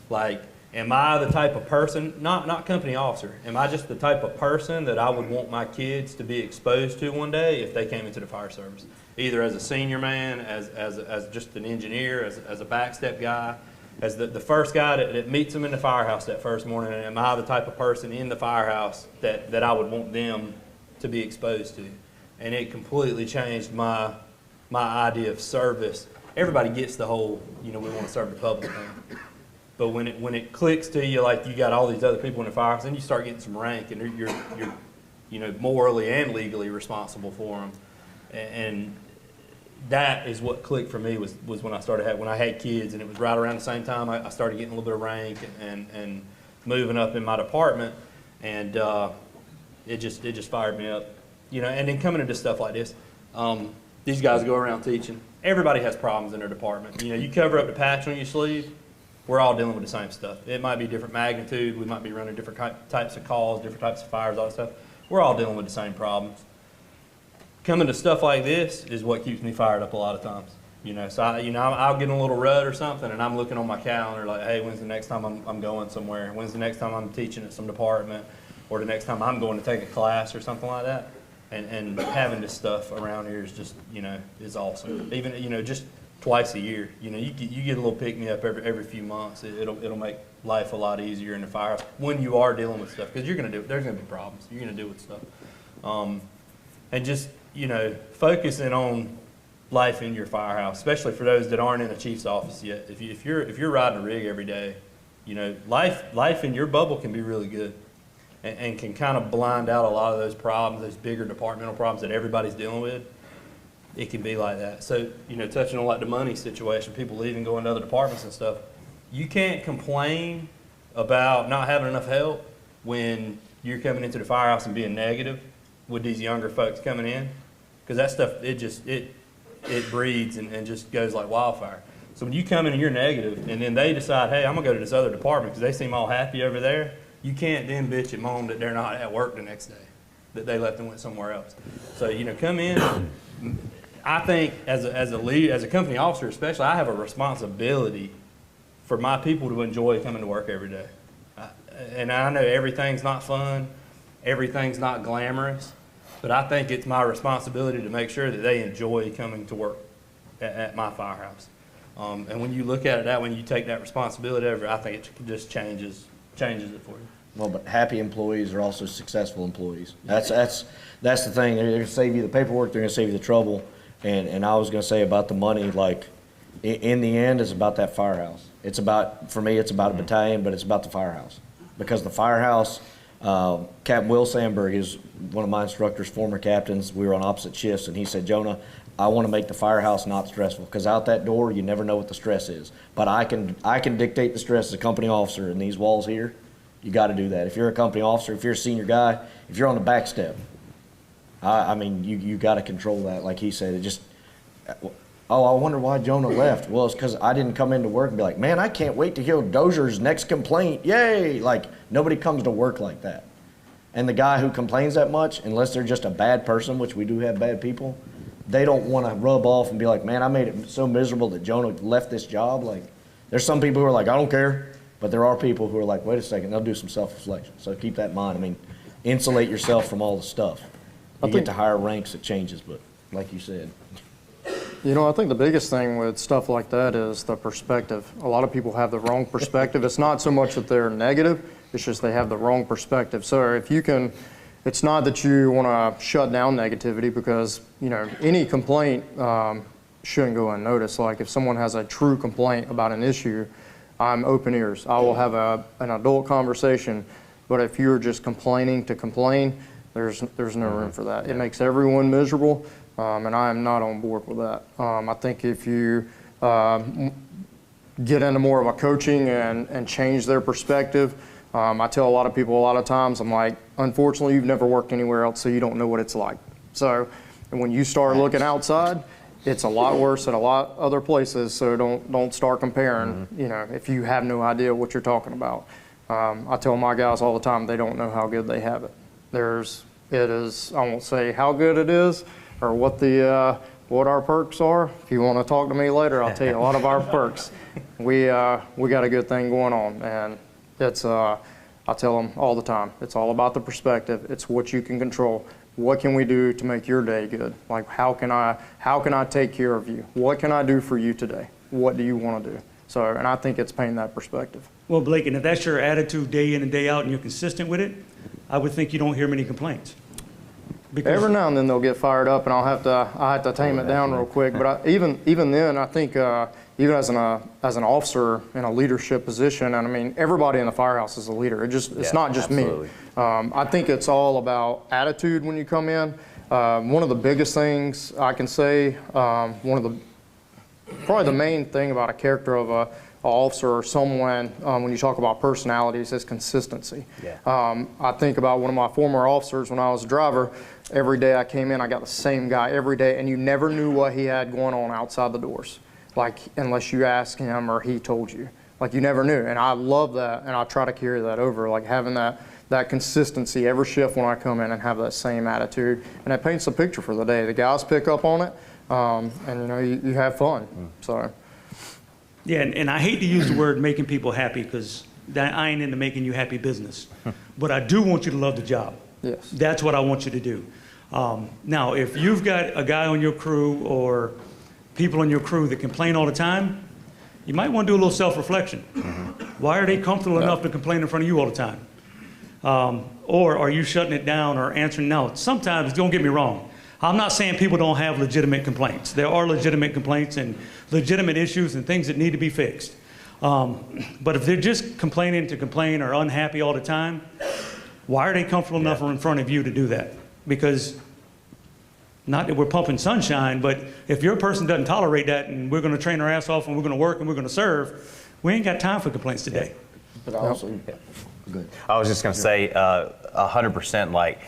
like, am I the type of person, not company officer, am I just the type of person that I would want my kids to be exposed to one day if they came into the fire service? Either as a senior man, as just an engineer, as a backstep guy, as the first guy that meets them in the firehouse that first morning. And am I the type of person in the firehouse that I would want them to be exposed to? And it completely changed my idea of service. Everybody gets the whole, we want to serve the public thing. But when it clicks to you, like you got all these other people in the firehouse, then you start getting some rank, and you're morally and legally responsible for them. And that is what clicked for me was when I had kids, and it was right around the same time I started getting a little bit of rank and moving up in my department, and it just fired me up, And then coming into stuff like this, these guys go around teaching. Everybody has problems in their department. You cover up the patch on your sleeve. We're all dealing with the same stuff. It might be different magnitude. We might be running different types of calls, different types of fires, all that stuff. We're all dealing with the same problems. Coming to stuff like this is what keeps me fired up a lot of times. So I'll get in a little rut or something, and I'm looking on my calendar like, hey, when's the next time I'm going somewhere? When's the next time I'm teaching at some department, or the next time I'm going to take a class or something like that? And having this stuff around here is just, is awesome. Even, just twice a year, you get a little pick-me-up every few months. It'll make life a lot easier in the firehouse when you are dealing with stuff, because there's gonna be problems. You're gonna deal with stuff, and just focusing on life in your firehouse, especially for those that aren't in a chief's office yet. If you're riding a rig every day, life in your bubble can be really good. and can kind of blind out a lot of those problems, those bigger departmental problems that everybody's dealing with. It can be like that. So, touching on like the money situation, people leaving, going to other departments and stuff, you can't complain about not having enough help when you're coming into the firehouse and being negative with these younger folks coming in, because that stuff, it breeds and just goes like wildfire. So when you come in and you're negative, and then they decide, hey, I'm gonna go to this other department because they seem all happy over there, you can't then bitch and moan that they're not at work the next day, that they left and went somewhere else. So come in. I think as a leader, as a company officer especially, I have a responsibility for my people to enjoy coming to work every day. And I know everything's not fun, everything's not glamorous, but I think it's my responsibility to make sure that they enjoy coming to work at my firehouse. And when you look at it that way, when you take that responsibility over, I think it just changes it for you. Well, but happy employees are also successful employees. That's the thing. They're going to save you the paperwork. They're going to save you the trouble. And I was going to say about the money, like in the end, it's about that firehouse. It's about, for me, it's about a battalion, but it's about the firehouse. Because the firehouse, Captain Will Sandberg is one of my instructors, former captains. We were on opposite shifts, and he said, Jonah, I want to make the firehouse not stressful, because out that door, you never know what the stress is. But I can dictate the stress as a company officer in these walls here. You got to do that. If you're a company officer, if you're a senior guy, if you're on the back step, I mean, you got to control that. Like he said, it just, oh, I wonder why Jonah left. Well, it's because I didn't come into work and be like, man, I can't wait to hear Dozier's next complaint. Yay! Like, nobody comes to work like that. And the guy who complains that much, unless they're just a bad person, which we do have bad people, they don't want to rub off and be like, man, I made it so miserable that Jonah left this job. Like, there's some people who are like, I don't care. But there are people who are like, wait a second, they'll do some self-reflection. So keep that in mind. I mean, insulate yourself from all the stuff. You get to higher ranks, it changes, but like you said. I think the biggest thing with stuff like that is the perspective. A lot of people have the wrong perspective. It's not so much that they're negative, it's just they have the wrong perspective. So if you can, it's not that you want to shut down negativity, because, any complaint shouldn't go unnoticed. Like if someone has a true complaint about an issue, I'm open ears. I will have an adult conversation. But if you're just complaining to complain, there's no room for that. It makes everyone miserable, and I am not on board with that. I think if you get into more of a coaching and change their perspective, I tell a lot of people a lot of times, I'm like, unfortunately, you've never worked anywhere else, so you don't know what it's like. So when you start looking outside, it's a lot worse at a lot other places, so don't start comparing, if you have no idea what you're talking about. I tell my guys all the time, they don't know how good they have it. It is, I won't say how good it is or what our perks are. If you want to talk to me later, I'll tell you a lot of our perks. We got a good thing going on, and it's, I tell them all the time, it's all about the perspective. It's what you can control. What can we do to make your day good? Like, how can I take care of you? What can I do for you today? What do you want to do? So, and I think it's painting that perspective. Well, Blake, and if that's your attitude day in and day out and you're consistent with it, I would think you don't hear many complaints. Because every now and then they'll get fired up, and I have to tame it down real quick. But even then, I think even as an officer in a leadership position, and I mean everybody in the firehouse is a leader. It's not just absolutely. Me. I think it's all about attitude when you come in. One of the biggest things I can say, probably the main thing about a character of a officer or someone, when you talk about personalities, is consistency. Yeah. I think about one of my former officers when I was a driver. Every day I came in, I got the same guy every day, and you never knew what he had going on outside the doors, like unless you asked him or he told you. Like you never knew, and I love that, and I try to carry that over, like having that consistency every shift when I come in and have that same attitude, and it paints a picture for the day. The guys pick up on it, and you have fun. So. yeah, and I hate to use the word making people happy, because I ain't into making you happy business. But I do want you to love the job. Yes. That's what I want you to do. Now, if you've got a guy on your crew or people on your crew that complain all the time, you might want to do a little self-reflection. Why are they comfortable enough to complain in front of you all the time? Or are you shutting it down or answering? Now, sometimes, don't get me wrong, I'm not saying people don't have legitimate complaints. There are legitimate complaints and legitimate issues and things that need to be fixed. But if they're just complaining to complain or unhappy all the time, Why are they comfortable enough in front of you to do that? Because not that we're pumping sunshine, but if your person doesn't tolerate that and we're going to train our ass off and we're going to work and we're going to serve, we ain't got time for complaints today. But also, good. I was just going to say 100%, like,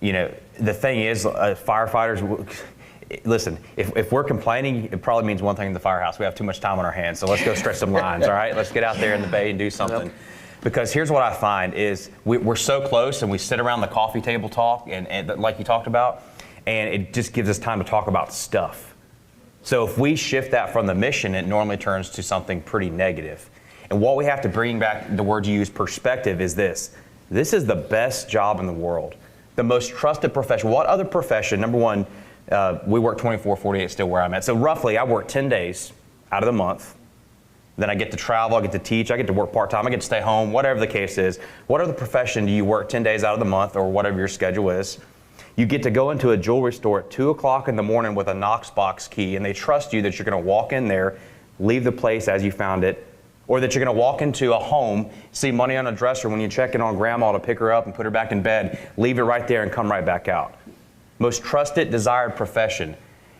you know, the thing is, firefighters, listen, if we're complaining, it probably means one thing in the firehouse. We have too much time on our hands. So let's go stretch some lines, all right? Let's get out there in the bay and do something. Yep. Because here's what I find is we're so close and we sit around the coffee table talk and like you talked about, and it just gives us time to talk about stuff. So if we shift that from the mission, it normally turns to something pretty negative. And what we have to bring back, the word you use, perspective, is this. This is the best job in the world. The most trusted profession. What other profession, number one, we work 24, 48, still where I'm at. So roughly, I work 10 days out of the month. Then I get to travel, I get to teach, I get to work part-time, I get to stay home, whatever the case is. What other profession do you work 10 days out of the month or whatever your schedule is? You get to go into a jewelry store at 2 o'clock in the morning with a Knox box key, and they trust you that you're going to walk in there, leave the place as you found it, or that you're going to walk into a home, see money on a dresser when you check in on grandma to pick her up and put her back in bed, leave it right there and come right back out. Most trusted, desired profession.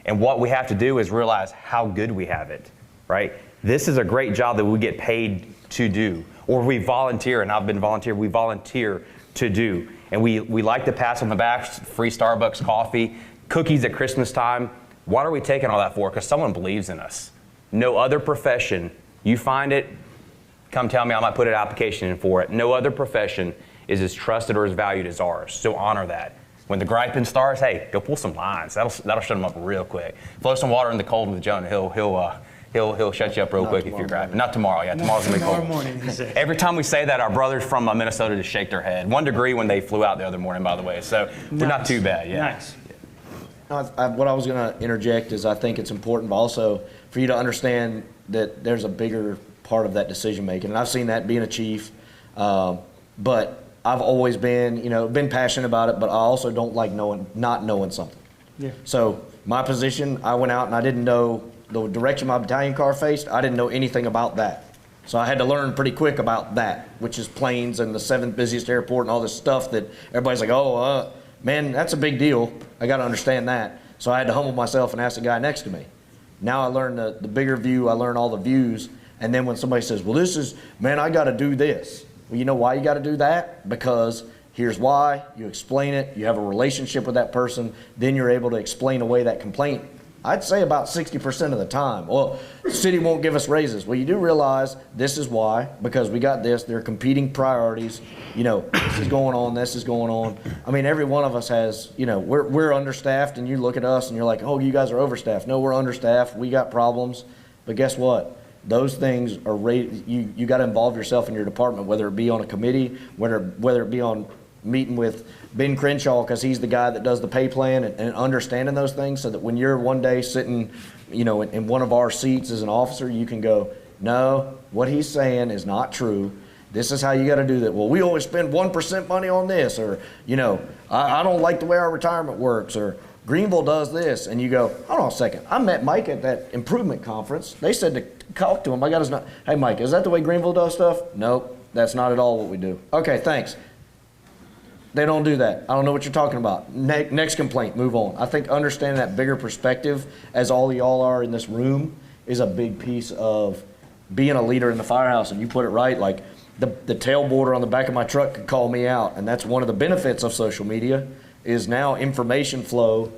And what we have to do is realize how good we have it, right? This is a great job that we get paid to do, or we volunteer, and I've been volunteer, we volunteer to do. And we like to pass on the back, free Starbucks coffee, cookies at Christmas time. What are we taking all that for? Because someone believes in us. No other profession, you find it, come tell me, I might put an application in for it. No other profession is as trusted or as valued as ours, so honor that. When the griping starts, hey, go pull some lines. That'll shut them up real quick. Flow some water in the cold with Jonah. He'll shut you up real quick if you're griping. Not tomorrow. Yeah, tomorrow's gonna be cold. Tomorrow morning, he said. Every time we say that, our brothers from Minnesota just shake their head. 1 degree when they flew out the other morning, by the way. So we're not too bad. Yeah. Nice. What I was going to interject is I think it's important also for you to understand that there's a bigger part of that decision making. And I've seen that being a chief, but I've always been passionate about it, but I also don't like not knowing something. Yeah. So my position, I went out and I didn't know the direction my battalion car faced. I didn't know anything about that. So I had to learn pretty quick about that, which is planes and the 7th busiest airport and all this stuff that everybody's like, man, that's a big deal. I got to understand that. So I had to humble myself and ask the guy next to me. Now I learned the bigger view. I learned all the views. And then when somebody says, well, I got to do this. Well, you know why you got to do that? Because here's why. You explain it. You have a relationship with that person. Then you're able to explain away that complaint. I'd say about 60% of the time. Well, the city won't give us raises. Well, you do realize this is why, because we got this. There are competing priorities. This is going on, this is going on. I mean, every one of us has, we're understaffed, and you look at us and you're like, oh, you guys are overstaffed. No, we're understaffed. We got problems. But guess what? Those things are you got to involve yourself in your department, whether it be on a committee, whether it be on meeting with Ben Crenshaw because he's the guy that does the pay plan and understanding those things, so that when you're one day sitting, in one of our seats as an officer, you can go, no, what he's saying is not true. This is how you got to do that. Well, we always spend 1% money on this, or I don't like the way our retirement works, or Greenville does this, and you go, hold on a second. I met Mike at that improvement conference. They said to talk to him. I got his number. Hey, Mike, is that the way Greenville does stuff? Nope, that's not at all what we do. Okay, thanks. They don't do that. I don't know what you're talking about. Next complaint, move on. I think understanding that bigger perspective, as all of y'all are in this room, is a big piece of being a leader in the firehouse. And you put it right, like the tailboarder on the back of my truck could call me out. And that's one of the benefits of social media, is now information flow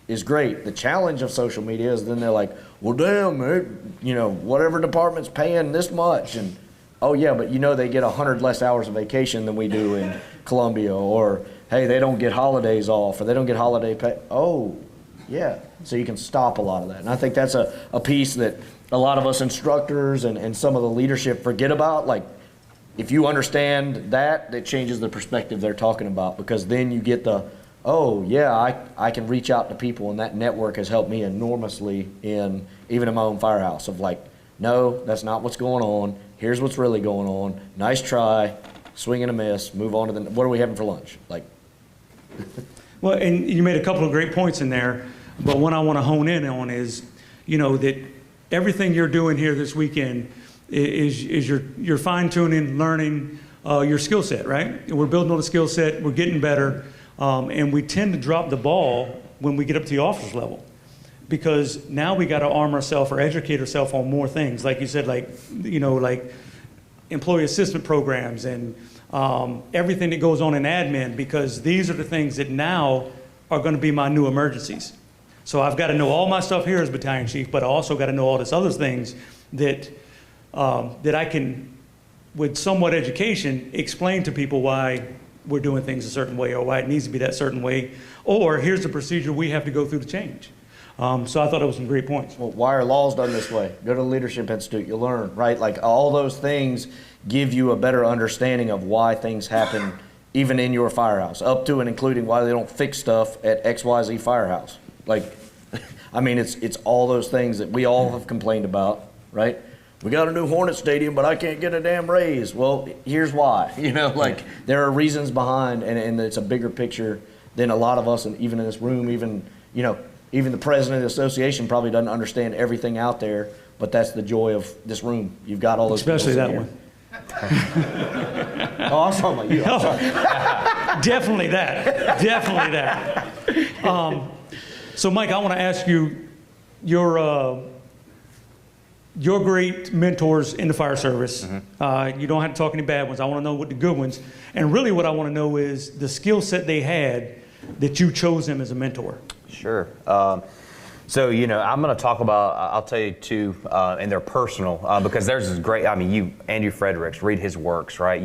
is great. The challenge of social media is then they're like, well, damn, whatever department's paying this much. And oh yeah, but they get 100 less hours of vacation than we do in Columbia, or hey, they don't get holidays off, or they don't get holiday pay. Oh, yeah. So you can stop a lot of that. And I think that's a piece that a lot of us instructors and some of the leadership forget about. Like, if you understand that changes the perspective they're talking about, because then you get oh yeah, I can reach out to people, and that network has helped me enormously even in my own firehouse of like, no, that's not what's going on. Here's what's really going on. Nice try. Swing and a miss. Move on to what are we having for lunch? Like. Well, and you made a couple of great points in there, but one I want to hone in on is, that everything you're doing here this weekend is you're fine tuning, learning, your skill set, right? We're building on a skill set, we're getting better, and we tend to drop the ball when we get up to the officer's level. Because now we got to arm ourselves or educate ourselves on more things. Like you said, like employee assistance programs and everything that goes on in admin, because these are the things that now are going to be my new emergencies. So I've got to know all my stuff here as battalion chief, but I also got to know all these other things that that I can, with somewhat education, explain to people why we're doing things a certain way or why it needs to be that certain way, or here's the procedure we have to go through to change. So I thought it was some great points. Well, why are laws done this way? Go to the Leadership Institute, you'll learn, right? Like all those things give you a better understanding of why things happen even in your firehouse, up to and including why they don't fix stuff at XYZ firehouse. Like, I mean, it's all those things that we all have complained about, right? We got a new Hornet Stadium, but I can't get a damn raise. Well, here's why. Like there are reasons behind, and it's a bigger picture than a lot of us, and even in this room, even the president of the association probably doesn't understand everything out there, but that's the joy of this room. You've got all those Especially people that here. one. Oh, I'm talking about you. I'm sorry. Definitely that. Definitely that. So, Mike, I want to ask you, your great mentors in the fire service. Mm-hmm. You don't have to talk any bad ones. I want to know what the good ones. And really what I want to know is the skill set they had that you chose them as a mentor. Sure. So, I'm going to talk about, I'll tell you two, and they're personal, because theirs is great. I mean, Andrew Fredericks, read his works, right?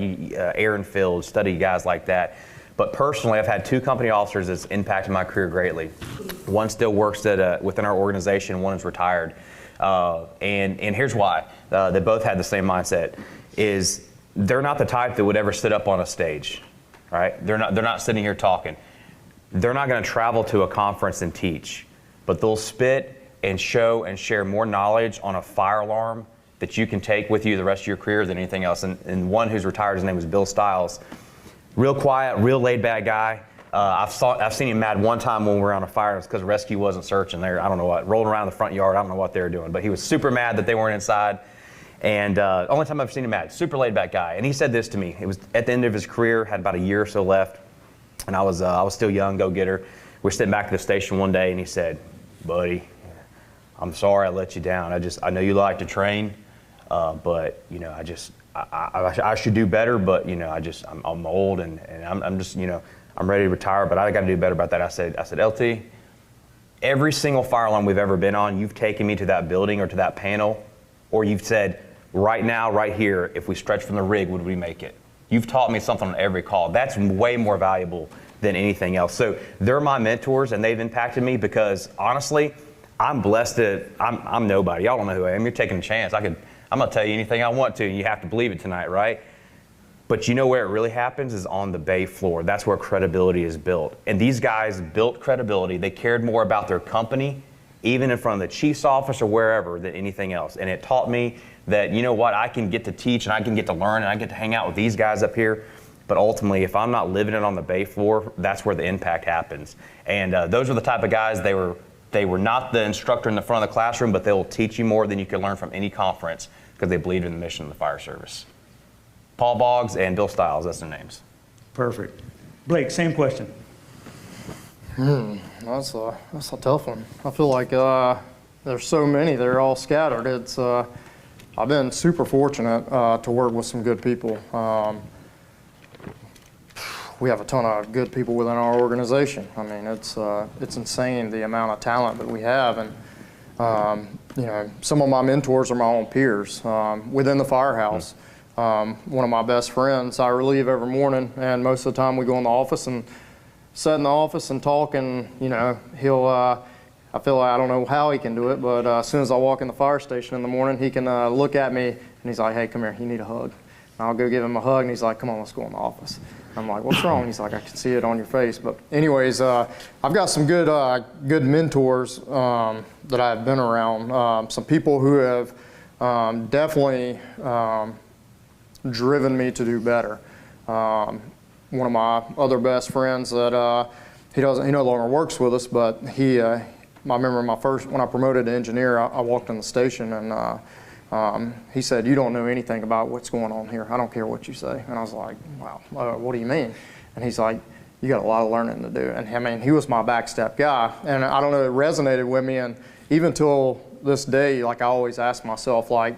Aaron Field, study guys like that. But personally, I've had two company officers that's impacted my career greatly. One still works within our organization, one is retired. And here's why. They both had the same mindset, is they're not the type that would ever sit up on a stage, right? They're not sitting here talking. They're not going to travel to a conference and teach, but they'll spit and show and share more knowledge on a fire alarm that you can take with you the rest of your career than anything else. And one who's retired, his name was Bill Stiles. Real quiet, real laid-back guy. I've seen him mad one time when we were on a fire. It was because rescue wasn't searching there. I don't know what, rolling around the front yard. I don't know what they were doing, but he was super mad that they weren't inside. And only time I've seen him mad, super laid-back guy. And he said this to me. It was at the end of his career, had about a year or so left, and I was still young, go-getter. We're sitting back at the station one day, and he said, "Buddy, I'm sorry I let you down. I know you like to train, but I should do better. But I'm old and I'm just I'm ready to retire, but I got to do better about that." I said, "LT, every single fire alarm we've ever been on, you've taken me to that building or to that panel, or you've said, right now, right here, if we stretch from the rig, would we make it? You've taught me something on every call." That's way more valuable than anything else. So they're my mentors, and they've impacted me because honestly, I'm blessed that I'm nobody. Y'all don't know who I am. You're taking a chance. I'm gonna tell you anything I want to, and you have to believe it tonight, right? But you know where it really happens is on the bay floor. That's where credibility is built. And these guys built credibility. They cared more about their company, even in front of the chief's office or wherever, than anything else. And it taught me that, you know what, I can get to teach and I can get to learn and I get to hang out with these guys up here. But ultimately, if I'm not living it on the bay floor, that's where the impact happens. And those are the type of guys, they were not the instructor in the front of the classroom, but they will teach you more than you can learn from any conference because they believed in the mission of the fire service. Paul Boggs and Bill Stiles, that's their names. Perfect. Blake, same question. That's a tough one. I feel like there's so many. They're all scattered. I've been super fortunate to work with some good people. We have a ton of good people within our organization. I mean, it's insane the amount of talent that we have, and some of my mentors are my own peers within the firehouse. One of my best friends, I relieve every morning, and most of the time we go in the office and sit in the office and talk, and he'll. I feel like I don't know how he can do it, but as soon as I walk in the fire station in the morning, he can look at me and he's like, "Hey, come here, you need a hug." And I'll go give him a hug, and he's like, "Come on, let's go in the office." I'm like, "What's wrong?" He's like, "I can see it on your face." But anyways, I've got some good mentors that I've been around. Some people who have definitely driven me to do better. One of my other best friends that he no longer works with us, but I remember when I promoted to engineer, I walked in the station and He said, "You don't know anything about what's going on here. I don't care what you say." And I was like, "Wow, what do you mean?" And he's like, "You got a lot of learning to do." And I mean, he was my backstep guy. And I don't know, it resonated with me. And even till this day, like I always ask myself, like,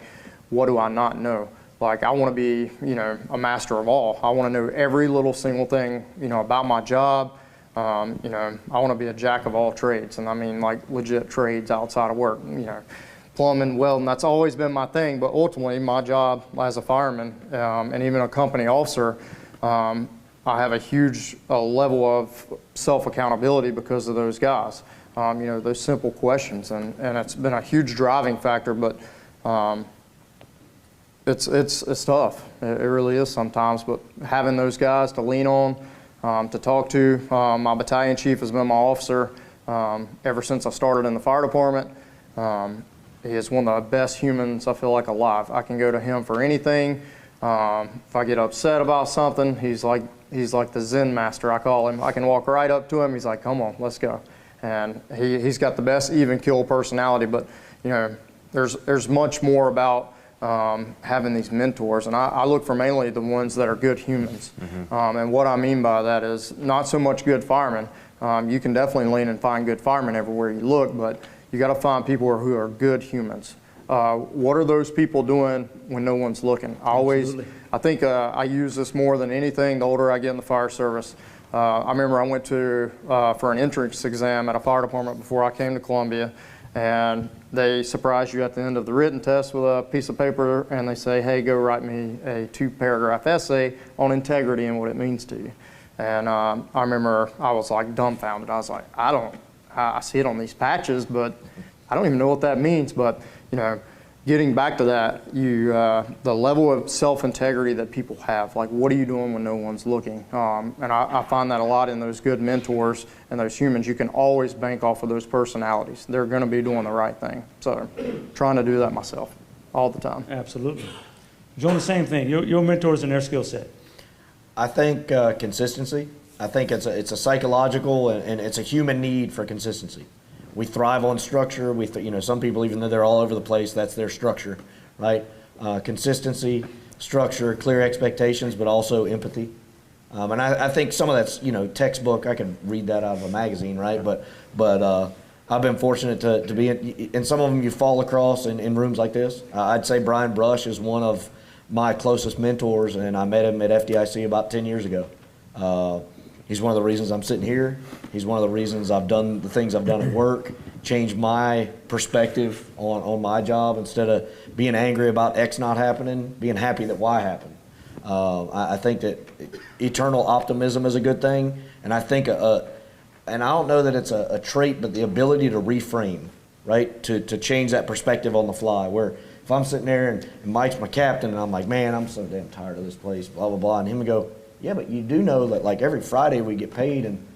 what do I not know? Like, I want to be, you know, a master of all. I want to know every little single thing, you know, about my job. You know, I want to be a jack of all trades. And I mean, like, legit trades outside of work, you know. Plumbing, welding, that's always been my thing. But ultimately, my job as a fireman and even a company officer, I have a huge level of self-accountability because of those guys. You know, those simple questions. And it's been a huge driving factor, but it's tough. It really is sometimes. But having those guys to lean on, to talk to, my battalion chief has been my officer ever since I started in the fire department. He is one of the best humans I feel like alive. I can go to him for anything. If I get upset about something, he's like the Zen master, I call him. I can walk right up to him. He's like, "Come on, let's go." And he's got the best even kill personality. But you know, there's much more about having these mentors, and I look for mainly the ones that are good humans. And what I mean by that is not so much good firemen. You can definitely lean and find good firemen everywhere you look, but you got to find people who are good humans. What are those people doing when no one's looking? I think I use this more than anything the older I get in the fire service. I remember I went to for an entrance exam at a fire department before I came to Columbia, and they surprise you at the end of the written test with a piece of paper, and they say, "Hey, go write me a 2-paragraph essay on integrity and what it means to you." And I remember I was like dumbfounded. I was like, I see it on these patches, but I don't even know what that means. But you know, getting back to that, the level of self-integrity that people have, like, what are you doing when no one's looking? And I find that a lot in those good mentors and those humans. You can always bank off of those personalities. They're going to be doing the right thing. So trying to do that myself all the time. Absolutely. Jonah, same thing. Your mentors and their skill set. I think consistency. I think it's a psychological and it's a human need for consistency. We thrive on structure. You know, some people, even though they're all over the place, that's their structure, right? Consistency, structure, clear expectations, but also empathy. And I think some of that's, you know, textbook. I could read that out of a magazine, right? But I've been fortunate to be in some of them you fall across in rooms like this. I'd say Brian Brush is one of my closest mentors, and I met him at FDIC about 10 years ago. He's one of the reasons I'm sitting here. He's one of the reasons I've done the things I've done at work, changed my perspective on my job. Instead of being angry about X not happening, being happy that Y happened. I think that eternal optimism is a good thing, and I think, and I don't know that it's a trait, but the ability to reframe, right, to change that perspective on the fly, where if I'm sitting there and Mike's my captain and I'm like, "Man, I'm so damn tired of this place, blah, blah, blah," and him would go, "Yeah, but you do know that like every Friday we get paid and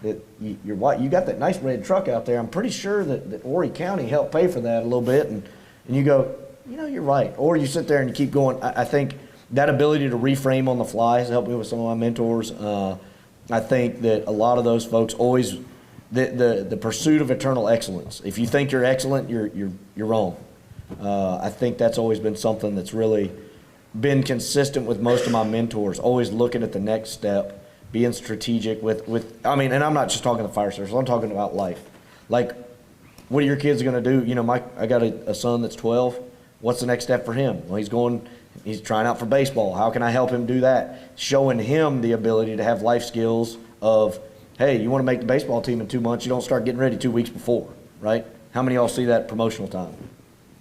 that you got that nice red truck out there. I'm pretty sure that Horry County helped pay for that a little bit." And you go, "You know, you're right." Or you sit there and you keep going. I think that ability to reframe on the fly has helped me with some of my mentors. I think that a lot of those folks always, the pursuit of eternal excellence. If you think you're excellent, you're wrong. I think that's always been something that's really been consistent with most of my mentors, always looking at the next step, being strategic with I mean, and I'm not just talking the fire service, I'm talking about life. Like, what are your kids going to do? You know, I got a son that's 12. What's the next step for him? Well, he's trying out for baseball. How can I help him do that? Showing him the ability to have life skills of, hey, you want to make the baseball team in 2 months, you don't start getting ready 2 weeks before, right? How many of y'all see that promotional time?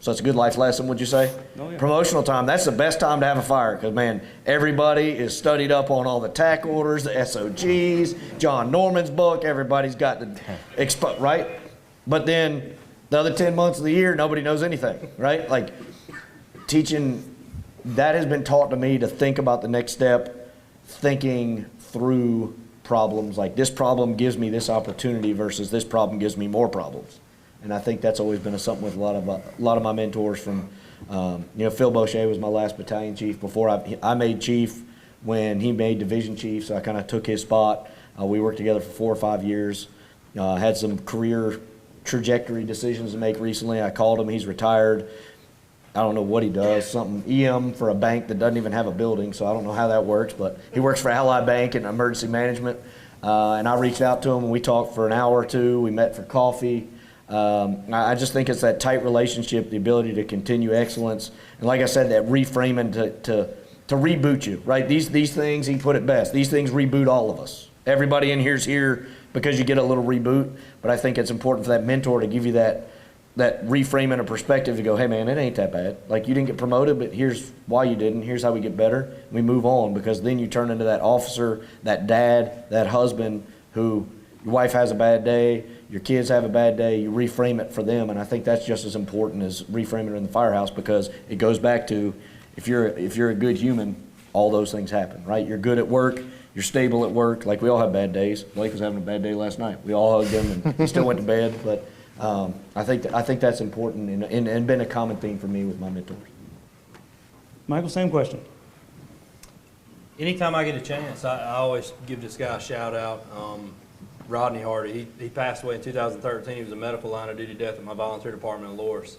So it's a good life lesson, would you say? Oh, yeah. Promotional time, that's the best time to have a fire because, man, everybody is studied up on all the TAC orders, the SOGs, John Norman's book, everybody's got the right? But then the other 10 months of the year, nobody knows anything, right? Like, teaching, that has been taught to me to think about the next step, thinking through problems. Like, this problem gives me this opportunity versus this problem gives me more problems. And I think that's always been something with a lot of my mentors from, you know, Phil Boucher was my last battalion chief before I made chief when he made division chief, so I kind of took his spot. We worked together for 4 or 5 years. Had some career trajectory decisions to make recently. I called him, he's retired. I don't know what he does, something EM for a bank that doesn't even have a building, so I don't know how that works, but he works for Ally Bank in emergency management. And I reached out to him and we talked for an hour or two. We met for coffee. I just think it's that tight relationship, the ability to continue excellence. And like I said, that reframing to reboot you, right? These things, he put it best, these things reboot all of us. Everybody in here's here because you get a little reboot, but I think it's important for that mentor to give you that reframing of perspective to go, hey man, it ain't that bad. Like, you didn't get promoted, but here's why you didn't. Here's how we get better. We move on, because then you turn into that officer, that dad, that husband who your wife has a bad day, your kids have a bad day, you reframe it for them. And I think that's just as important as reframing it in the firehouse, because it goes back to, if you're a good human, all those things happen, right? You're good at work, you're stable at work. Like, we all have bad days. Blake was having a bad day last night. We all hugged him and he still went to bed, but I think that's important and been a common theme for me with my mentors. Michael, same question. Anytime I get a chance, I always give this guy a shout out. Rodney Hardy, he passed away in 2013. He was a medical line of duty death at my volunteer department in Loris.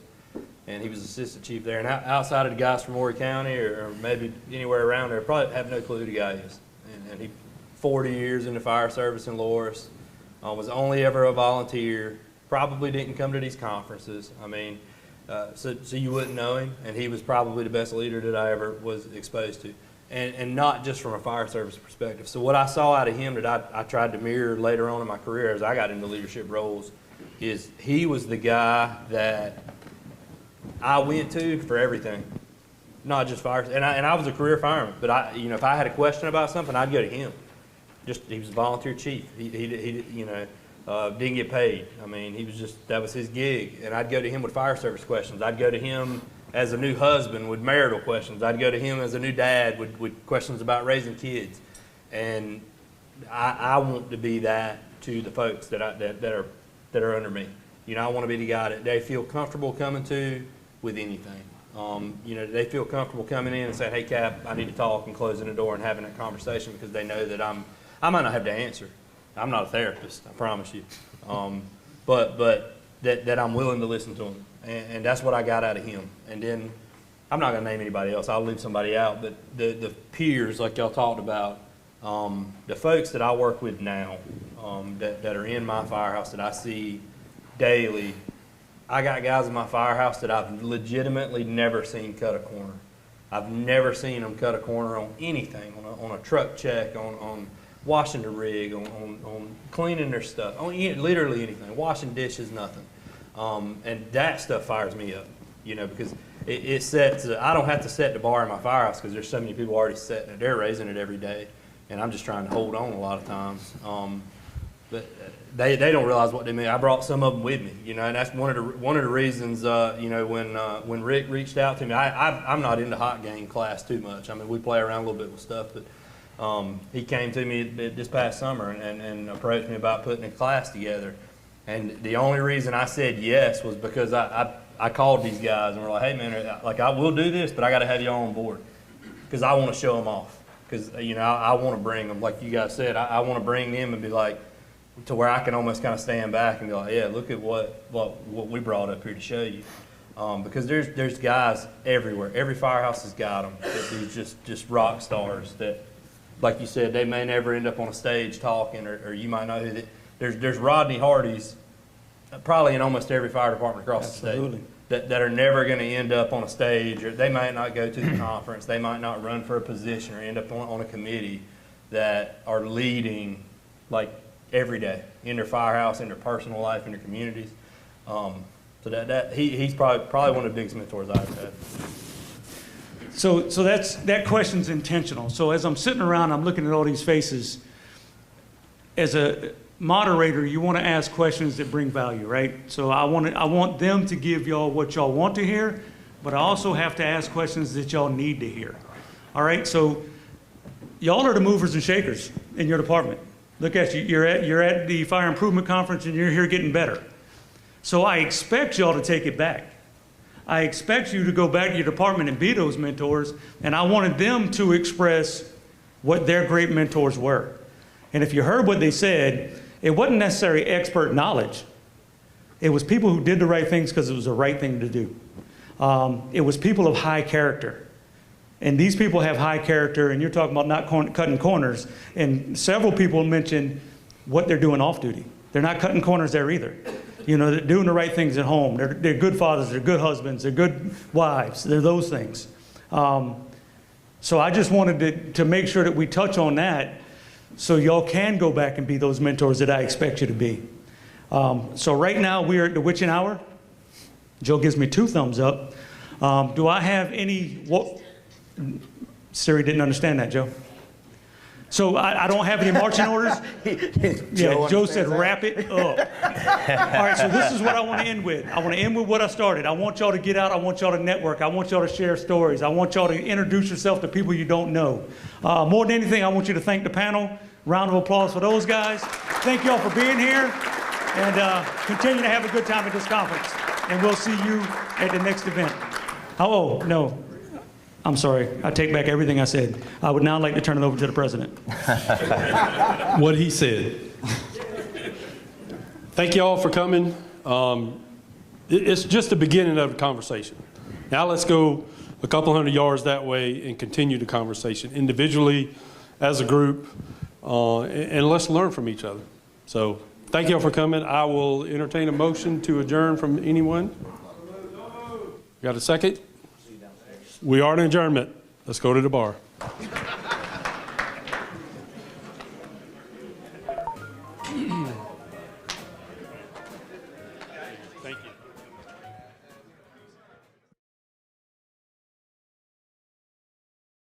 And he was assistant chief there. And outside of the guys from Horry County or maybe anywhere around there, probably have no clue who the guy is. And he 40 years in the fire service in Loris, was only ever a volunteer. Probably didn't come to these conferences. I mean, so you wouldn't know him, and he was probably the best leader that I ever was exposed to, and not just from a fire service perspective. So what I saw out of him that I tried to mirror later on in my career as I got into leadership roles is he was the guy that I went to for everything, not just fire. And I was a career fireman, but if I had a question about something, I'd go to him. He was a volunteer chief. He didn't get paid. I mean, that was his gig. And I'd go to him with fire service questions. I'd go to him as a new husband with marital questions. I'd go to him as a new dad with questions about raising kids. And I want to be that to the folks that are under me. I want to be the guy that they feel comfortable coming to with anything. They feel comfortable coming in and saying, hey, Cap, I need to talk, and closing the door and having that conversation, because they know that I might not have the answer. I'm not a therapist, I promise you. But that I'm willing to listen to him. And that's what I got out of him. And then, I'm not going to name anybody else. I'll leave somebody out. But the peers, like y'all talked about, the folks that I work with now, that are in my firehouse that I see daily, I got guys in my firehouse that I've legitimately never seen cut a corner. I've never seen them cut a corner on anything, on a truck check, on washing the rig, on cleaning their stuff, on literally anything, washing dishes, nothing. And that stuff fires me up, because it sets, I don't have to set the bar in my firehouse, because there's so many people already setting it. They're raising it every day, and I'm just trying to hold on a lot of times. But they don't realize what they mean. I brought some of them with me, and that's one of the reasons, when Rick reached out to me, I'm not into hot game class too much. I mean, we play around a little bit with stuff, but he came to me this past summer and approached me about putting a class together. And the only reason I said yes was because I called these guys and were like, hey man, like, I will do this, but I got to have you all on board, because I want to show them off. Because I want to bring them, like you guys said, I want to bring them and be like, to where I can almost kind of stand back and be like, yeah, look at what we brought up here to show you. Because there's guys everywhere. Every firehouse has got them. These just rock stars that, like you said, they may never end up on a stage talking, or you might know who. There's Rodney Hardys, probably in almost every fire department across the state, that are never going to end up on a stage, or they might not go to the conference, they might not run for a position or end up on a committee, that are leading like every day in their firehouse, in their personal life, in their communities. So he's probably one of the biggest mentors I've had. So that question's intentional. So as I'm sitting around, I'm looking at all these faces. As a moderator, you want to ask questions that bring value, right? So I want them to give y'all what y'all want to hear, but I also have to ask questions that y'all need to hear. All right, so y'all are the movers and shakers in your department. Look at you, you're at the fire improvement conference and you're here getting better. So I expect y'all to take it back. I expect you to go back to your department and be those mentors, and I wanted them to express what their great mentors were. And if you heard what they said, it wasn't necessarily expert knowledge. It was people who did the right things because it was the right thing to do. It was people of high character. And these people have high character, and you're talking about not cutting corners. And several people mentioned what they're doing off duty. They're not cutting corners there either. You know, they're doing the right things at home. They're good fathers, they're good husbands, they're good wives, they're those things. So I just wanted to make sure that we touch on that so y'all can go back and be those mentors that I expect you to be. So right now we're at the witching hour. Joe gives me 2 thumbs up. Do I have any, Siri didn't understand that, Joe. So I don't have any marching orders? Yeah, Joe said wrap it up. All right, so this is what I want to end with. I want to end with what I started. I want y'all to get out. I want y'all to network. I want y'all to share stories. I want y'all to introduce yourself to people you don't know. More than anything, I want you to thank the panel. Round of applause for those guys. Thank y'all for being here, and continue to have a good time at this conference. And we'll see you at the next event. Oh, no. I'm sorry. I take back everything I said. I would now like to turn it over to the president. What he said. Thank you all for coming. It's just the beginning of the conversation. Now let's go a couple hundred yards that way and continue the conversation individually, as a group, and let's learn from each other. So thank you all for coming. I will entertain a motion to adjourn from anyone. Got a second? We are in adjournment. Let's go to the bar.